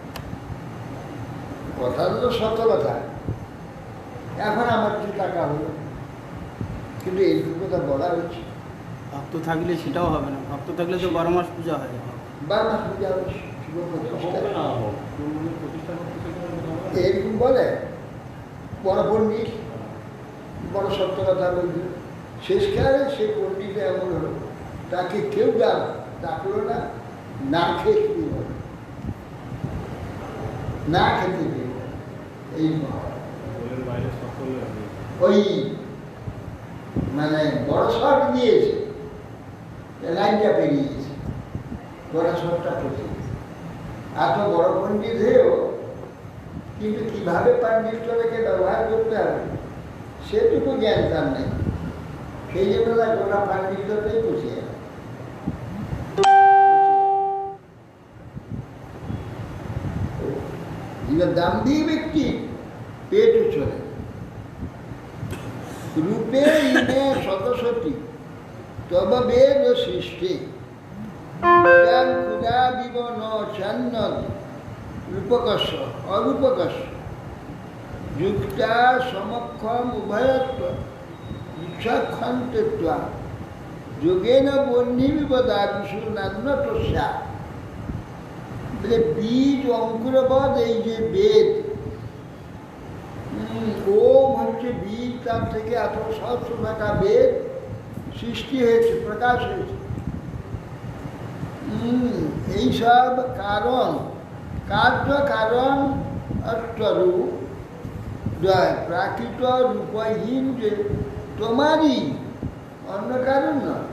কথা তো সত্য কথা। এখন আমার কিছু টাকা হলো, কিন্তু এইটুকু কথা বলা হচ্ছে। ভক্ত থাকলে সেটাও হবে না, ভক্ত থাকলে তো 12 মাস পূজা হয়। 12 মাস পূজা হবে, এরকম বলে বড় পণ্ডিত, বড় সত্য কথা বলছিল। শেষকালে সে পণ্ডিত এমন হলো, তাকে কেউ ডাকলো না, না খেয়ে শুরু হলো, না খেতে দিল। এই ওই মানে বড় শট দিয়েছে, লাইনটা পেরিয়েছে, বড় শটটা পড়ে। এত বড় পণ্ডিত হয়েও কিন্তু কিভাবে পাণ্ডিত্যটাকে ব্যবহার করতে হবে সেটুকু জ্ঞান তার নেই। সেই জন্য তার গোটা পাণ্ডিত্যটাই পুষিয়ে দাম্ভিক ব্যক্তি পেট উচ্ছলে রূপে ইমে সদসতী তব বেদ সৃষ্টি ক্ষুদা বিব ন চান্নদ রূপকস্য অরূপকস্য যুক্তা সমক্ষম উভয়ত্ব ইচ্ছাক্ষন্ত্বা যোগেন বন্যিবিব দাবিষু নান্নতস্যা। বলে বীজ অঙ্কুরবধ, এই যে বেদ, ওম হচ্ছে বীজ, তার থেকে এত সহস্র টাকা বেদ সৃষ্টি হয়েছে, প্রকাশ হয়েছে। এইসব কারণ, কার্য কারণ অষ্টরূপ, প্রাকৃত রূপহীন যে তোমারই, অন্য কারণ নয়।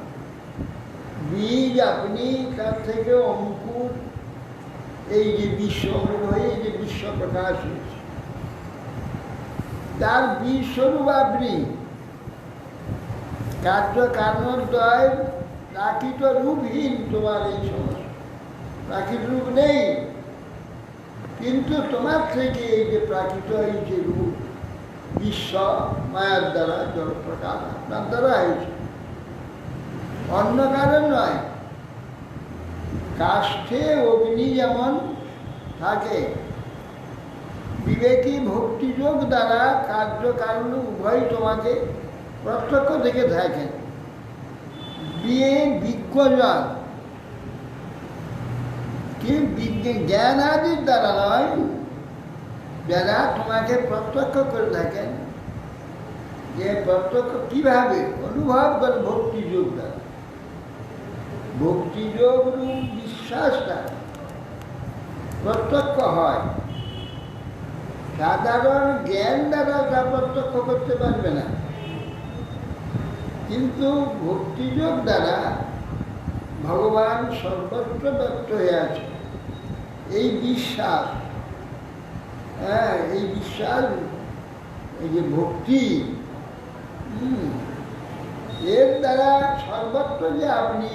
বীজ আপনি, তার থেকে অঙ্কুর, এই যে বিশ্ব হয়ে এই যে বিশ্ব প্রকাশ হয়েছে, তার বিশ্বরূপ আপনি। কার্য কারণদ্বয় প্রাকৃত রূপহীন তোমার এই সমস্ত, প্রাকৃত রূপ নেই, কিন্তু তোমার থেকে এই যে প্রাকৃত এই যে রূপ বিশ্ব মায়ার দ্বারা জলপ্রকাশ আপনার দ্বারা হয়েছে, অন্য কারণ নয়। কাষ্ঠে অগ্নি যেমন থাকে, বিবেকী ভক্তিযোগ দ্বারা কার্য কারণ উভয় তোমাকে প্রত্যক্ষ থেকে থাকেন। দিয়ে বিজ্ঞজন কি জ্ঞান আদির দ্বারা নয়, যারা তোমাকে প্রত্যক্ষ করে থাকেন, যে প্রত্যক্ষ কিভাবে অনুভব করে ভক্তিযোগ দ্বারা, ভক্তিযোগ রূপ বিশ্বাস দ্বারা প্রত্যক্ষ হয়। সাধারণ জ্ঞান দ্বারা তা প্রত্যক্ষ করতে পারবে না, কিন্তু ভক্তিযোগ দ্বারা ভগবান সর্বত্র ব্যক্ত হয়ে আছে। এই বিশ্বাস, এই বিশ্বাস, এই যে ভক্তি, এর দ্বারা সর্বত্র যে আপনি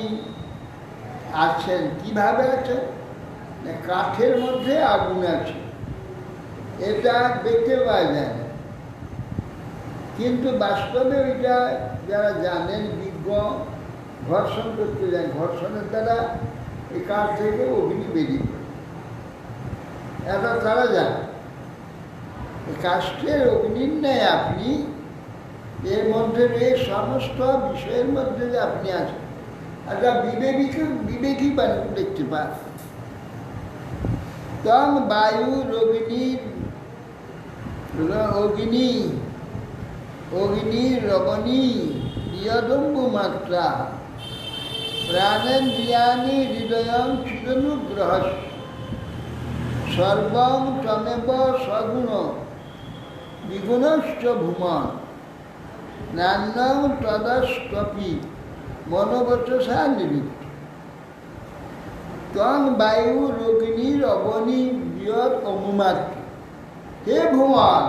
আছেন। কিভাবে আছেন? কাঠের মধ্যে আগুন আছে, এটা দেখতে পাওয়া যায় না, কিন্তু বাস্তবে ওইটা যারা জানেন, বিজ্ঞ, ঘর্ষণ করতে যায়, ঘর্ষণের দ্বারা এই কাঠ থেকে অগ্নি বেরিয়ে পড়ে, এটা তারা জানে। এই কাষ্ঠের অগ্নির ন্যায় আপনি এর মধ্যে এই সমস্ত বিষয়ের মধ্যে যে আপনি আছেন, একটা বিবেকী মানুষ দেখতে পান। তং বায়ু অগ্নি রবণী ইয়দম্বু মাত্রা প্রাণেন্দ্রিয়াণি হৃদয়ং চিদনুগ্রহ সর্বং তমেব সগুণ বিগুণশ্চ ভূমন নান্যং তদস্তপি মনোবচসা নিবৃত্ত। তং বায়ু রোগিণীর অবনী বৃহৎ অমুমাত্র। হে ভুবন,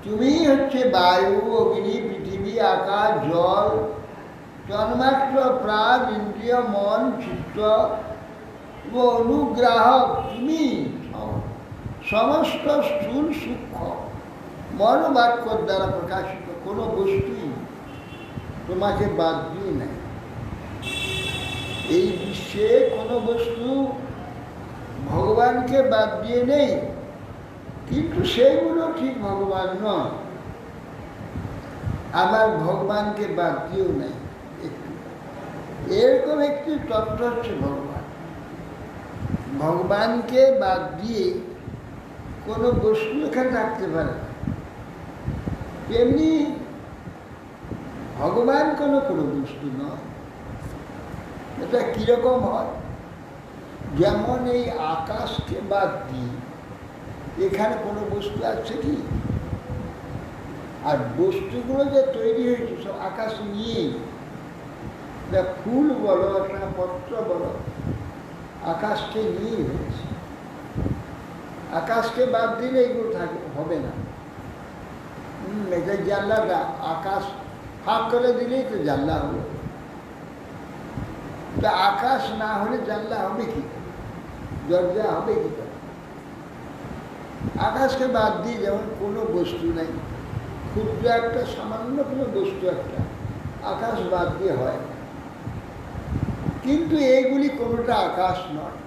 তুমি হচ্ছে বায়ু, অগ্নি, পৃথিবী, আকাশ, জল, তন্মাত্র প্রাণ, ইন্দ্রিয়, মন, চিত্ত ও অনুগ্রাহক। তুমি সমস্ত স্থূল সূক্ষ্ম মনোবাক্যর দ্বারা প্রকাশিত কোনো বস্তুই তোমাকে বাদ দিয়ে নেয়। এই বিশ্বে কোনো বস্তু ভগবানকে বাদ দিয়ে নেই, কিন্তু সেইগুলো ঠিক ভগবান নয়। আমার ভগবানকে বাদ দিয়েও নেই। এরকম একটি তত্ত্ব হচ্ছে ভগবান। ভগবানকে বাদ দিয়ে কোনো বস্তু এখানে রাখতে পারে না। তেমনি ভগবান কোনো বস্তু নয়। এটা কীরকম হয়? যেমন এই আকাশকে বাদ দিয়ে এখানে কোনো বস্তু আছে কি? আর বস্তুগুলো যে তৈরি হয়েছে সব আকাশ নিয়েই, ফুল বলো, একটা পত্র বলো, আকাশকে নিয়েই হয়েছে। আকাশকে বাদ দিলে এগুলো হবে না। এটা জানলাটা, আকাশ ফাঁক করে দিলেই তো জানলা হলো। তা আকাশ না হলে জানলা হবে কি, দরজা হবে কি? আকাশকে বাদ দিয়ে যেমন কোনো বস্তু নেই, ক্ষুদ্র একটা সামান্য কোনো বস্তু একটা আকাশ বাদ দিয়ে হয় না। কিন্তু এইগুলি কোনোটা আকাশ নয়।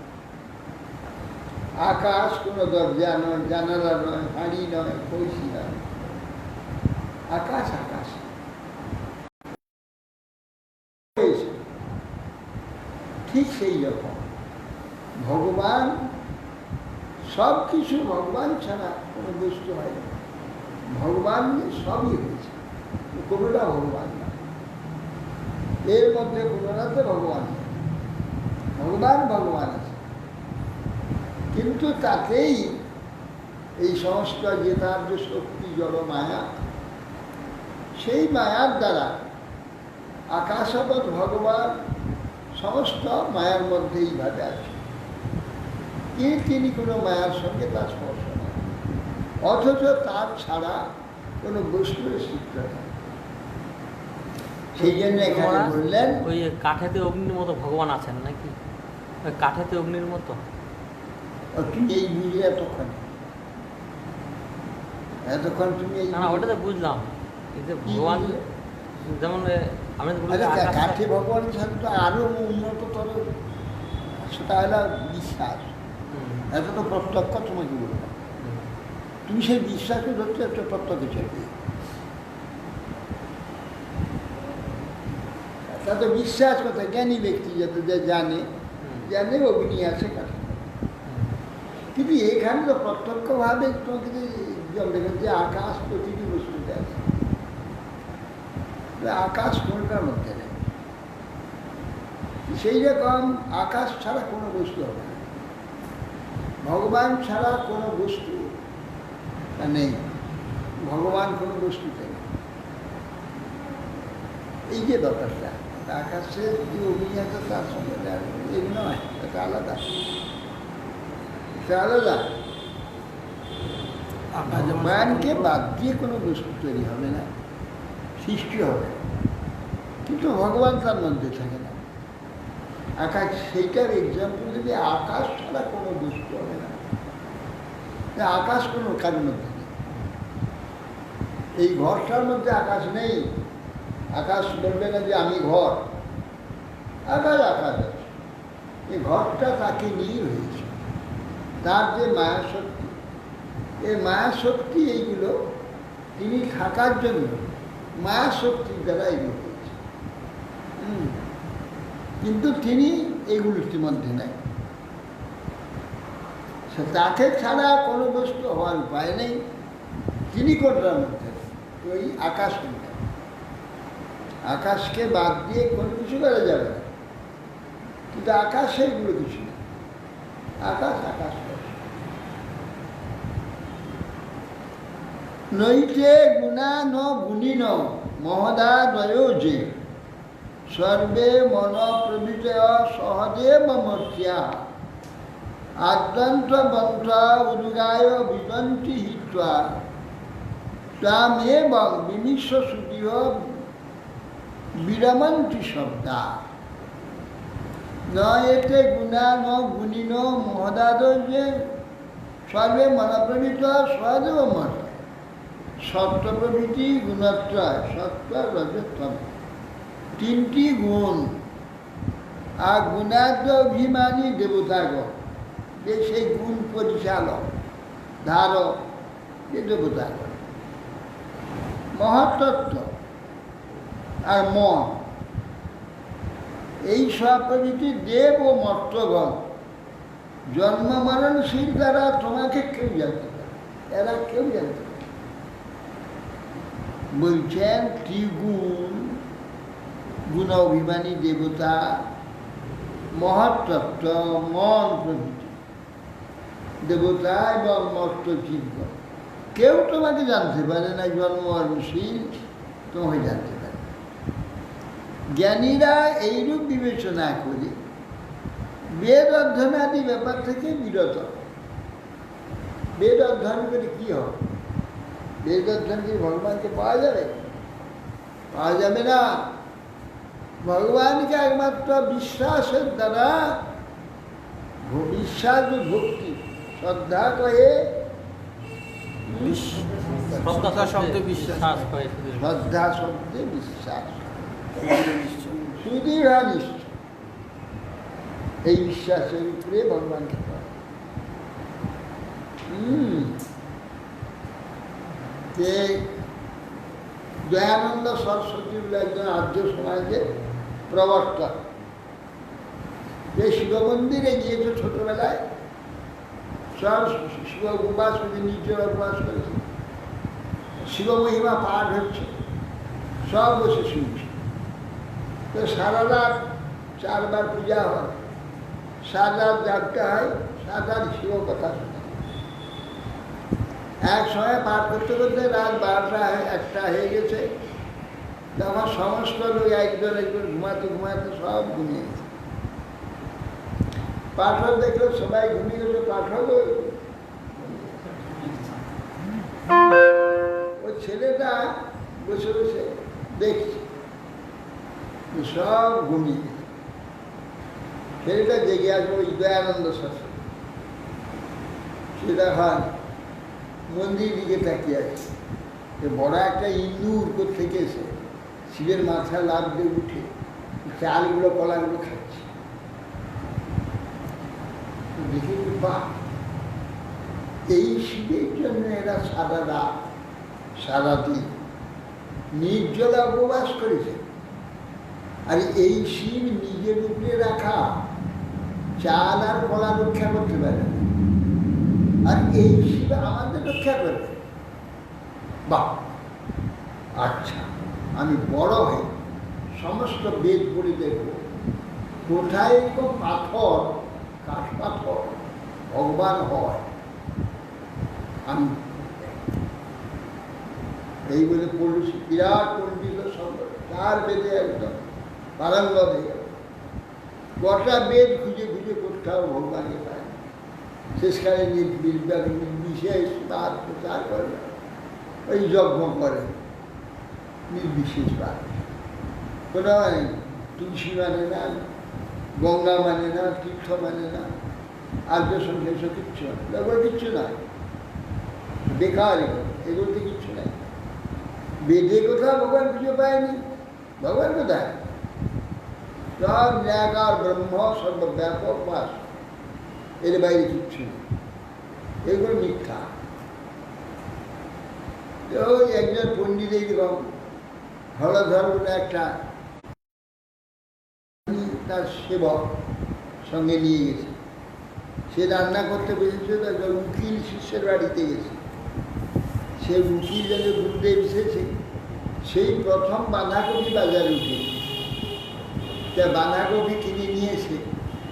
আকাশ কোনো দরজা নয়, জানালা নয়, হাঁড়ি নয়, কলসি নয়। আকাশ আকাশ। ঠিক সেই রকম ভগবান, সব কিছু ভগবান ছাড়া কোনো বস্তু হয় না। ভগবান সবই হয়েছে, কোনোটা ভগবান না। এর মধ্যে কোনোটাতে ভগবান নেই। ভগবান ভগবান আছে, কিন্তু তাতেই এই সমস্ত যে তার যে শক্তি, জড় মায়া, সেই মায়ার দ্বারা আকাশবৎ ভগবান সমস্ত মায়ার মধ্যে এইভাবে আছে। তিনি কোনো মায়ার সঙ্গে তার স্পর্শ নেই, অথচ তার ছাড়া কোনো বস্তুর সৃষ্টি হয়। সেই জন্য এখানে বললেন ওই কাঠেতে অগ্নির মতো ভগবান আছেন নাকি? ওই কাঠেতে অগ্নির মতো তুমি এই বুঝলে এতক্ষণ তুমি এই না, ওটা তো বুঝলাম। এই যে ভগবান যেমন আমি কাঠে ভগবানের সাথে তো আরো উন্নততর, সেটা হলো বিশ্বাস। এত তো প্রত্যক্ষ তোমাকে বললাম, তুমি সেই বিশ্বাসে ধরতে একটা প্রত্যক্ষ চাইবে। তা তো বিশ্বাস কথা, জ্ঞানী ব্যক্তি যাতে যে জানে অগ্নি আছে কাঠে। কিন্তু এখানে তো প্রত্যক্ষভাবে তোমাকে যে আকাশ প্রতিটি বস্তুতে আছে, আকাশ কোনটার মধ্যে নেই। সেই রকম আকাশ ছাড়া কোনো বস্তু হবে না, ভগবান ছাড়া কোনো বস্তু নেই, ভগবান কোনো বস্তুতে নেই। এই যে ব্যাপারটা, আকাশের যে অগ্নি আছে তার সঙ্গে এই নয়, এটা আলাদা, এটা আলাদা। ভগবানকে বাদ দিয়ে কোনো বস্তু তৈরি হবে না, সৃষ্টি হবে, কিন্তু ভগবান তার মধ্যে থাকে না। আকাশ সেইটার এক্সাম্পল যদি আকাশ ছাড়া কোনো বস্তু হবে না, আকাশ কোনো কারোর মধ্যে নেই। এই ঘরটার মধ্যে আকাশ নেই, আকাশ বলবে না যে আমি ঘর, আকাশ আকাশ আছে। এই ঘরটা তাকে নিয়ে হয়েছে, তার যে মায়া শক্তি, এই মায়া শক্তি এইগুলো তিনি থাকার জন্য মায়া শক্তির দ্বারা এগুলো হয়েছে। কিন্তু তিনি এইগুলোর মধ্যে নাই, তাকে ছাড়া কোনো বস্তু হওয়ার উপায় নেই। তিনি কোনটার মধ্যে, ওই আকাশ কোনটা, আকাশকে বাদ দিয়ে কোনো কিছু করা যাবে না, কিন্তু আকাশে এগুলো কিছু না, আকাশ আকাশ। নৈতে গুণা ন গুণিন মহদাদয় যে সর্বে মন প্রবৃতয় সহদেব মর্ত্যা আদ্যন্ত বন্ত উদুগায় বিদন্তি হিত্বা তামেবং বিমিশ্র শ্রুতিহ বিরমন্তি শব্দা ন এতে গুণা ন গুণিন মহদাদয় যে সর্বে মন প্রবৃতয় সহদেব মর্ত্যা। সত্য প্রভৃতি গুণত্রয়, সত্য রজতম, তিনটি গুণ। আর গুণাদ্য অভিমানী দেবতাগণ, যে সেই গুণ পরিচালক ধারক, যে দেবতাগণ। মহাতত্ত্ব আর মন, এই সব প্রভৃতি দেব ও মর্তগণ জন্ম মরণশীল দ্বারা তোমাকে কেউ জানতে পারে, এরা কেউ জানতে পারে। বলছেন ত্রিগুণ, গুণ অভিমানী দেবতা, মহাতত্ত্ব, মন প্রভৃতি দেবতা এবং মর্তজীব, কেউ তোমাকে জানতে পারে না, জন্ম মরণশীল তোমাকে জানতে পারে। জ্ঞানীরা এইরূপ বিবেচনা করে বেদ অধ্যয়নাদি ব্যাপার থেকে বিরত। বেদ অধ্যয়ন করে কি হবে? বেদ অধ্যয়ন কি ভগবানকে পাওয়া যাবে? পাওয়া যাবে না। ভগবানকে একমাত্র বিশ্বাসের দ্বারা, বিশ্বাস ও ভক্তি, শ্রদ্ধা কয়ে, শ্রদ্ধা শব্দে বিশ্বাস, শ্রদ্ধা শব্দে বিশ্বাস, সুদৃঢ় নিশ্চয়, এই বিশ্বাসের উপরে ভগবানকে পাওয়া। যে দয়ানন্দ সরস্বতী বলে একজন আর্য সমাজের প্রবর্তক, যে শিব মন্দিরে গিয়েছে ছোটবেলায়, সব শিব উপবাস করে, নিজের উপবাস করেছে, শিব মহিমা পাঠ হচ্ছে, সব বসে শুনছে। তো সারা রাত 4 বার পূজা হয়, সারা রাত জাগতে হয়, সারা রাত শিব কথা শোনে। এক সময় পাঠ করতে করতে রাত 12টা 1টা হয়ে গেছে, তখন সমস্ত লোক একজন একজন ঘুমাতে ঘুমাতে সব ঘুমিয়ে গেছে। পাঠক দেখলো সবাই ঘুমিয়ে গেছে, পাঠক ওই ছেলেটা বসে বসে দেখছে সব ঘুমিয়ে গেছে। ছেলেটা জেগে আসবে, ওই দয়ানন্দ শাস্ত্রী, সেটা হয় মন্দির দিকে তাকিয়ে আছে, বড় একটা ইন্দুর থেকে এসে শিবের মাথায় লাফ দিয়ে উঠে চালগুলো কলাগুলো খাচ্ছে। দেখি বাহ, এই শিবের জন্য এরা সারা রাত সারাদিন নির্জলা উপবাস করেছে, আর এই শিব নিজের উপরে রাখা চাল আর কলা রক্ষা করতে পারে না, আর এই শিব আমাদের রক্ষা করবে। বাহ, আচ্ছা, আমি বড় হয়ে সমস্ত বেদ পড়ে দেখব কোথায় তো পাথর, কাঠ পাথর ভগবান হয়। আমি এই বলে পড়েছি, বিরাট পণ্ডিত সম্পর্ক, তার বেদে একদম পারঙ্গত হয়ে গেল। গোটা বেদ খুঁজে খুঁজে কোথাও ভগবানকে পায় না। শেষকালে নির্বিশেষ তার প্রচার করে, ওই যজ্ঞ করে নির্বিশেষ পায়। কোনো তুলসী মানে না, গঙ্গা মানে না, তীর্থ মানে না, আর্য সংখ্যেষ কিচ্ছু না, এগুলো কিচ্ছু না, বেকার এগুলোতে কিচ্ছু নাই। বেদে কোথাও ভগবান খুঁজে পায়নি, ভগবান কোথায়? সব নিরাকার ব্রহ্ম, সর্বব্যাপক বাস, এর বাইরে কিচ্ছু নেই, এগুলো মিথ্যা। ওই একজন পণ্ডিত এইরকম হলধর বলে একটা তার সেবক সঙ্গে নিয়ে গেছে, সে রান্না করতে বসেছিল, একজন উকিল শিষ্যের বাড়িতে গেছে। সে উকিল যেন গুরুদেব এসেছে, সেই প্রথম বাঁধাকপি বাজারে উঠে, তা বাঁধাকপি কিনে নিয়ে এসে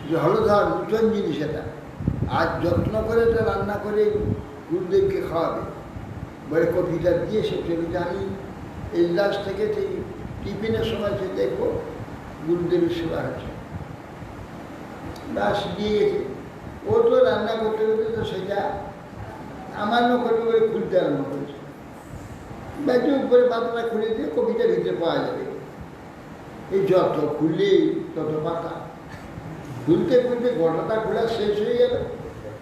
যে হলধর নূতন জিনিস এটা, আর যত্ন করে এটা রান্না করে গুরুদেবকে খাওয়াবে বলে কপিটা দিয়ে সে চলে। আমি এই লাশ থেকে ঠিক টিফিনের সময় সে দেখবো গুরুদেবের সেবা হচ্ছে, লাশ দিয়ে গেছে। ও তো রান্না করতে করতে তো সেটা আমান্য করতে করে খুলতে আরম্ভ করেছে। ব্যাচে উপরে পাতাটা খুলে দিয়ে কপিটা ভিতরে পাওয়া যাবে। এই যত খুললে তত পাতা, খুলতে খুলতে গোটাটা খোলা শেষ হয়ে গেল,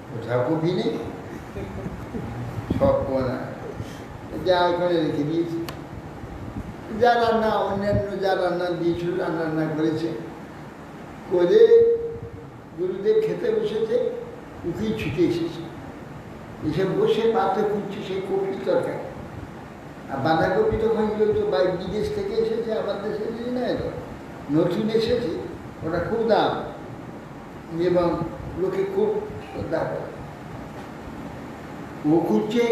কোথাও কপি নেই, সব কোনা যা ওখানে রেখে দিয়েছি। যা রান্না অন্যান্য যা রান্না দিয়েছিল রান্না করেছে করে গুরুদেব খেতে বসেছে, উকিল ছুটে এসেছে, এসে বসে পাতে খুঁজছে সেই কপির তরকারি। আর বাঁধাকপি তখন তো বিদেশ থেকে এসেছে, আমার দেশে না, তো নতুন এসেছে, ওটা খুব দাম এবং লোকে খুব শ্রদ্ধা করে। ও খুঁজছে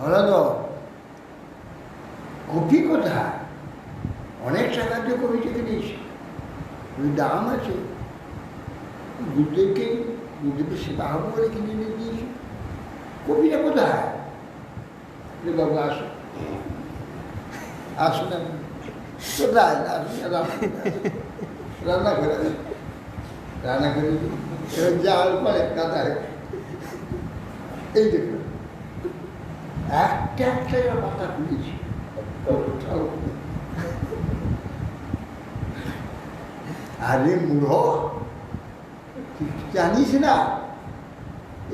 হলধর কপি কোথায়, অনেক টাকা দিয়ে কপিটা কিনেছি, ওই দাম আছে, গুরুদেবকে গুরুদেবের সেবা হবে বলে কিনে নিয়ে দিয়েছি, কপিটা কোথায়? বাবু আসুন, আসুন, কোথায় আসুন, রান্না করে রান্না করে যাওয়ার পরে কাতারে এই দেখুন একটা একটা পাতা খুলেছি, আরে মূঢ়, জানিস না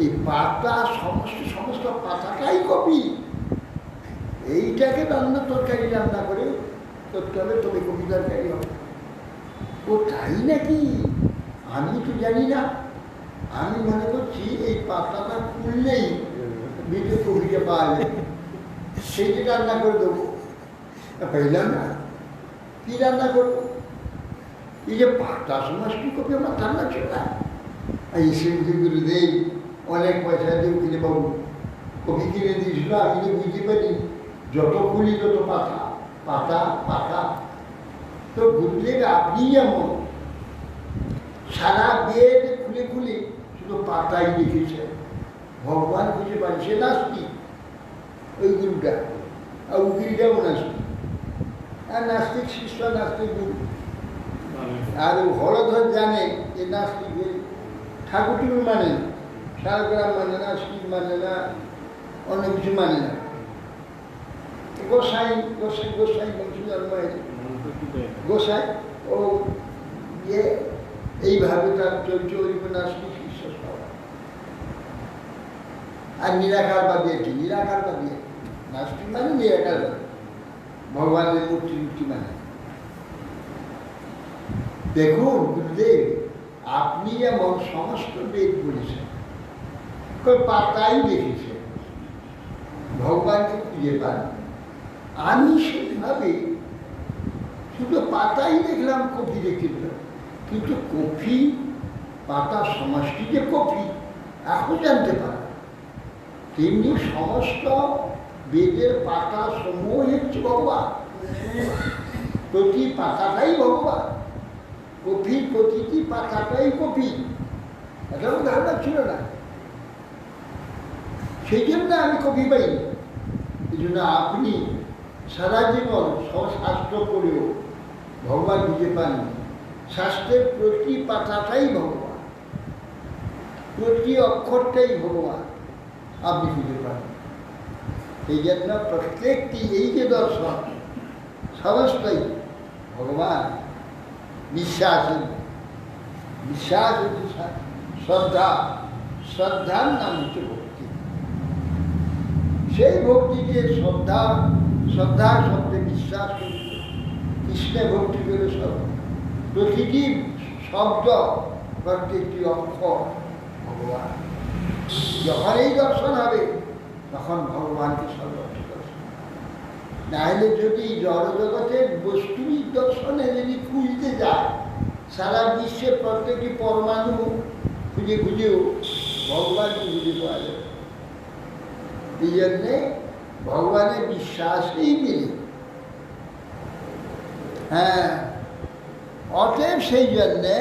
এই পাতা সমস্ত পাতাটাই কপি, এইটাকে তরকারি রান্না করে করতে হবে, তবে কপি তরকারি হবে। ও তাই নাকি? আমি তো জানি না, আমি মনে করছি এই পাতাটা খুললেই ভিতরে কপিটা পাওয়া যায়, সেইটা রান্না করে দেবো। পেলাম না, কি রান্না করবো? এই যে পাতা সমস্ত কপি আমার রান্না ছিল না। এই শিবজি গুরুদেব অনেক পয়সা দিয়ে কিনে বাবু কপি কিনে দিয়েছিল, আমি তো বুঝতে পারি যত খুলি তত পাতা পাতা পাতা। তো গুরুদেব আপনি যেমন সারা বেদ খুলে খুলে শুধু পাতাই লিখেছে, ভগবান খুঁজে পান, সে নাস্তিক ওই গুরুটা, আর উকিলটাও নাস্তিক, আর নাস্তিক শিষ্য নাস্তিক গুরু। আর হলধর জানে যে নাস্তিক ঠাকুর মানে না, শালগ্রাম মানে না, শিব মানে না, অন্য কিছু মানে না। গোসাই গোসাই গোসাই বংশ জন্ম হয়েছে, গোসাই ও ইয়ে এইভাবে তার চলছে, ওই নাস্তিক শিষ্য সবাই। আর নিরাকারবাদী কি? নিরাকারবাদী নাস্তিক মানে নিরাকারবাদী, ভগবানের মূর্তি মানে। দেখুন গুরুদেব, আপনি যেমন সমস্ত বেদ পড়েছেন, পাতাই দেখেছেন, ভগবানকে খুঁজে পান, আমি সেইভাবে শুধু পাতাই দেখলাম, কফি দেখতে পেলাম, কিন্তু কফি পাতা সমষ্টি যে কফি এখন জানতে পারে। তেমনি সমস্ত বেদের পাতা সমূহ হচ্ছে ভগবান, প্রতি পাতাটাই ভগবান, কফির প্রতিটি পাতাটাই কফি। এটা আমার ধারণা ছিল না, সেই জন্য আমি কফি পাইনি। এই জন্য আপনি সারা জীবন সব শাস্ত্র পড়েও ভগবান বুঝে পাননি। শাস্ত্রের প্রতি পাতাটাই ভগবান, প্রতি অক্ষরটাই ভগবান, আপনি খুঁজে পান। এই জন্য প্রত্যেকটি এই যে দর্শন সমস্তই ভগবান। বিশ্বাস বিশ্বাস হচ্ছে শ্রদ্ধা, শ্রদ্ধার নাম হচ্ছে ভক্তি। সেই ভক্তিকে শ্রদ্ধা, শ্রদ্ধা শব্দে বিশ্বাস করছে, কৃষ্ণে ভক্তি করে সব প্রতিটি শব্দ প্রত্যেকটি অক্ষর ভগবান। যখন এই দর্শন হবে তখন ভগবানকে সর্বত্র দর্শন। নাহলে যদি জড়জগতের বস্তুনিক দর্শনে যদি খুঁজতে যায়, সারা বিশ্বের প্রত্যেকটি পরমাণু খুঁজে খুঁজেও ভগবানকে খুঁজে পাওয়া যাবে। এই জন্যে ভগবানের বিশ্বাসই মিলে। হ্যাঁ, অতএব সেই জন্যে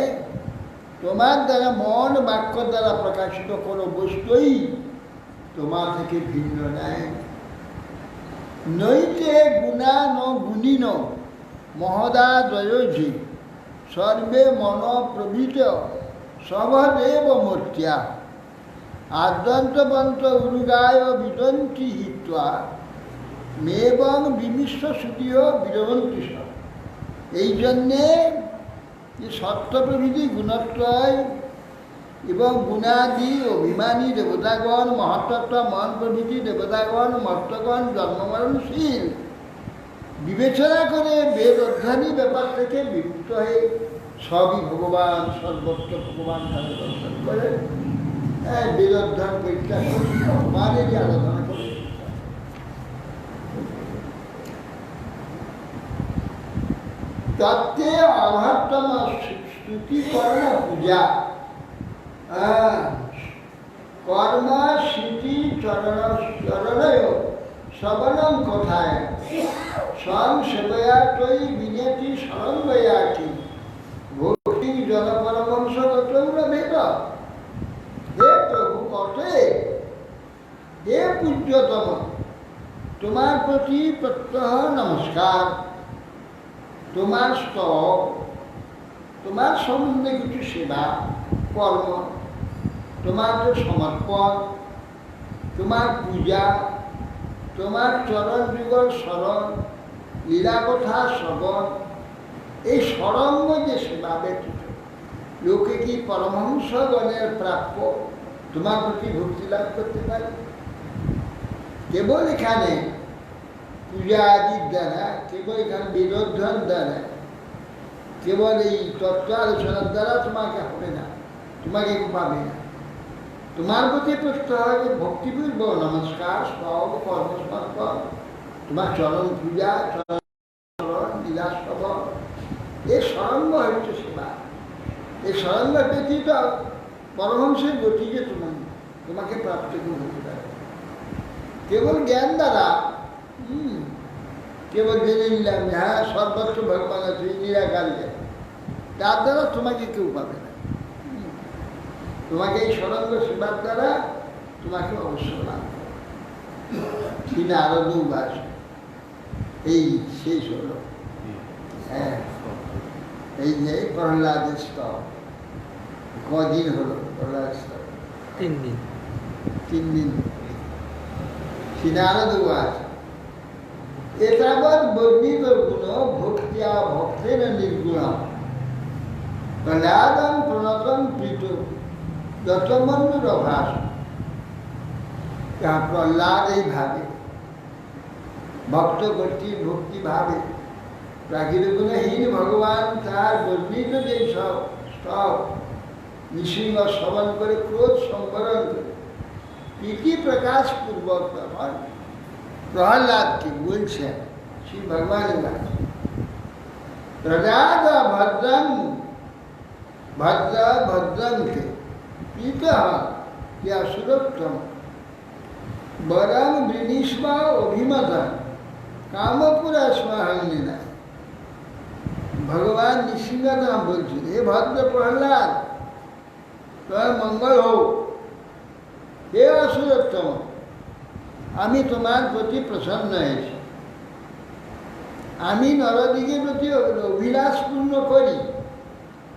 তোমার দ্বারা মন বাক্য দ্বারা প্রকাশিত কোনো বস্তুই তোমার থেকে ভিন্ন নাই। নৈতে গুণা ন গুণিন মহদাদ্বয়োজি সর্বে মন প্রভৃত সবদেব মূর্ত্যা আদ্যন্তবন্ত উরুগায় বিদন্তি হিত্বা মেবং বিমিশ্র শ্রুতিও বিরবন্তি সব। এই জন্যে যে সত্য প্রভৃতি গুণত্রয় এবং গুণাদি অভিমানী দেবতাগণ, মহত্তত্ব মন প্রভৃতি দেবতাগণ, মর্তগণ জন্মমরণশীল বিবেচনা করে বেদ অধ্যানী ব্যাপার থেকে বিমুক্ত হয়ে সবই ভগবান, সর্বত্র ভগবান তাদের দর্শন করে। হ্যাঁ, বেদ অধ্যয়ন পরীক্ষা করে ভগবানেরই আরাধনা করে। তত্ত্বে অভাবতম স্তুতি কর্ম পূজা কর্ম স্মৃতি চরণয় সবলম কোথায় স্বয়ং সেবয়াটই বিনেতি সরঙ্গয়াটি ভক্তি জনপরমংসগত বেদ। হে প্রভু কটে, হে পূজ্যতম, তোমার প্রতি প্রত্যহ নমস্কার, তোমার স্তব, তোমার সম্বন্ধে কিছু সেবা কর্ম, তোমার তো সমর্পণ, তোমার পূজা, তোমার চরণ যুগল স্মরণ, লীলাকথা শ্রবণ, এই সরঙ্গ যে সেবা ব্যতীত লোকে কি পরমহংসগণের প্রাপ্য তোমার প্রতি ভক্তি লাভ করতে পারে? কেবল এখানে পূজা আদির দ্বারা, কেবল এখানে বেদোধ্যান দ্বারা, কেবল এই তত্ত্ব আলোচনার দ্বারা তোমাকে হবে না, তোমাকে পাবে না। তোমার প্রতি প্রশ্ন হয় যে ভক্তিপূর্ব নমস্কার, স্তব, কর্মসমর্পণ, তোমার চরণ পূজা, চরণ লীলা শ্রবণ, এ সরঙ্গ হচ্ছে সেবা। এই সরঙ্গ ব্যতীত পরমহংসের গতি যে তোমাকে প্রাপ্ত হতে পারে কেবল জ্ঞান দ্বারা। কেবল জেনে নিলাম যে হ্যাঁ সর্বত্র ভগবান আছে, নিরাকার জ্ঞান, তার দ্বারা তোমাকে কেউ পাবে না। তোমাকে এই সরঙ্গ সেবার দ্বারা তোমাকে অবশ্য লাভ কিনা আরো দুবাস। এই শেষ হলো। হ্যাঁ, এই যে প্রহ্লাদের স্তব কদিন হলো? প্রহ্লাদ স্তব 3 দিন। 3 দিন সিনারদ উবাচ এতাবৎ বর্ণিত গুণ ভক্তিয়া ভক্তেন নির্গুণম প্রহ্লাদম প্রণতম প্রীত যতমন্যুর অভাস। প্রহ্লাদ এইভাবে ভক্ত কর্তৃক ভক্তি ভাবে প্রাকৃতিক গুণহীন ভগবান তার বর্ণিত যে সব স্তব নৃসিংহ শ্রবণ করে ক্রোধ সম্বরণ করে প্রীতি প্রকাশ পূর্বক তখন প্রহ্লাদকে বলছেন শ্রী ভগবানের কাছে प्रजाद भद्रं भद्र भद्रं के पीता क्या सुरक्षम बरम वृणीष्मा अभिमत कामपुरा स्वाहंगिना भगवान नृसिंहनाम बोलছেন हे भद्र प्रहलाद তোমার মঙ্গল হোক হে অসুরোত্তম আমি তোমার প্রতি প্রসন্ন হয়েছি আমি নরদিগের প্রতি অভিলাষ পূর্ণ করি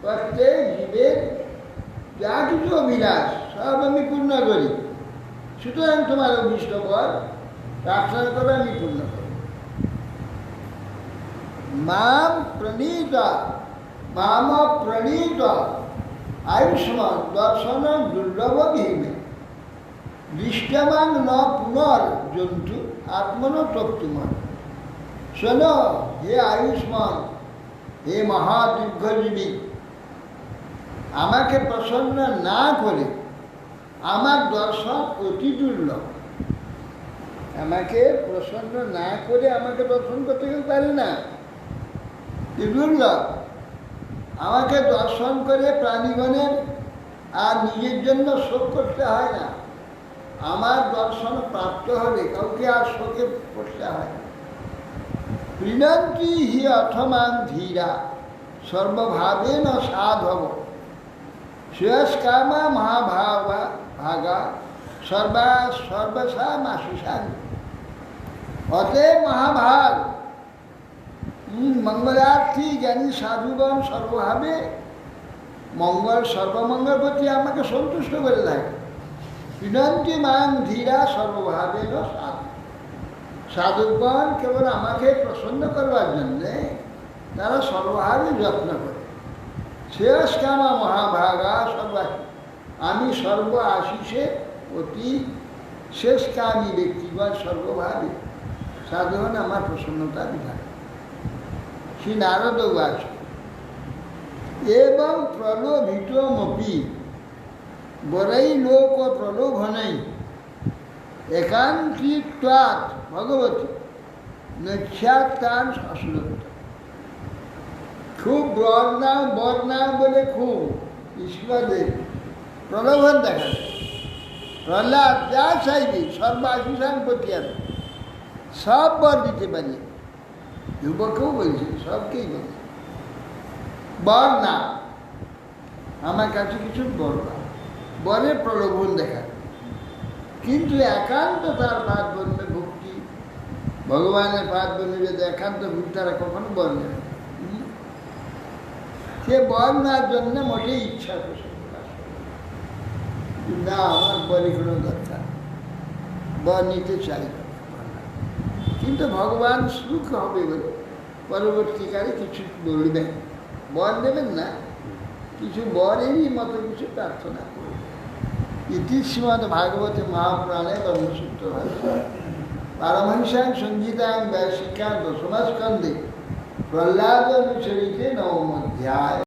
প্রত্যেক জীবের যা কিছু অভিলাষ সব আমি পূর্ণ করি সুতরাং তোমার অভিষ্ট বর প্রার্থনা করে আমি পূর্ণ করি মাম প্রণীত মাম প্রণীত আয়ুষ্মান দর্শন দুর্লভ ভীমে দৃষ্টমান ন পুনর জন্তু আত্মন তপ্তুমান শোনো হে আয়ুষ্মান হে মহাদীর্ঘজীবী আমাকে প্রসন্ন না করে আমার দর্শন অতি দুর্লভ আমাকে প্রসন্ন না করে আমাকে দর্শন করতে কেউ পারে না দুর্লভ আমাকে দর্শন করে প্রাণীগণের আর নিজের জন্য শোক করতে হয় না আমার দর্শন প্রাপ্ত হলে কাউকে আর শোকে পড়তে হয় না প্রিণন্তি হি অথমান ধীরা সর্বভাবে ন সাধব শ্রেয়স্কামা মহাভাবা ভাগা সর্বসা মাসুষান অতএব মহাভাগ মঙ্গলার্থী জ্ঞানী সাধুগণ সর্বভাবে সর্বমঙ্গল প্রতি আমাকে সন্তুষ্ট করে থাকে বিনন্তি মান ধীরা সর্বভাবে সাধু সাধুগণ কেবল আমাকে প্রসন্ন করবার জন্যে তারা সর্বভাবে যত্ন করে শ্রেয়স্কামা মহাভাগা আমি সর্ব আশিসে অতি শেষকামী ব্যক্তিগণ সর্বভাবে সাধুগণ আমার প্রসন্নতা বিধান শ্রী নারদ উবাচ এবং প্রলোভিতমপি বরাই লোক প্রলোভনই একান্তিত্বাৎ ভগবতী নখ্যাতান অশ্রদ্ধ খুব বর নাম বলে খুব ঈশ্বরের প্রলোভন দেখা যায় প্রহ্লাদ যা চাইবি সর্বাশিসান প্রতি আমি সব বর দিতে পারি যুবকেও বলছে সবকেই বলছে বর না আমার কাছে কিছু বর না বরের প্রলোভন দেখা কিন্তু একান্ত তার পাদ বলবে ভক্তি ভগবানের পাদ বলবে যদি একান্ত ভক্তি তারা কখনো বর নেবে সে বর নেওয়ার জন্য মোটেই ইচ্ছা করছে না আমার বরই কোনো দরকার বর নিতে চাই কিন্তু ভগবান সুখ হবে বলে পরবর্তীকালে কিছু বলবেন বর দেবেন না কিছু বরেরই মতো কিছু প্রার্থনা করবে ইতি শ্রীমদ্ ভাগবতে মহাপুরাণে ব্রহ্মসূত্র ভাষা পারমহংসাং সংগীতাং ব্যাসিকাং দশমস্কন্ধে প্রহ্লাদ অনুচরিতে নবম অধ্যায়।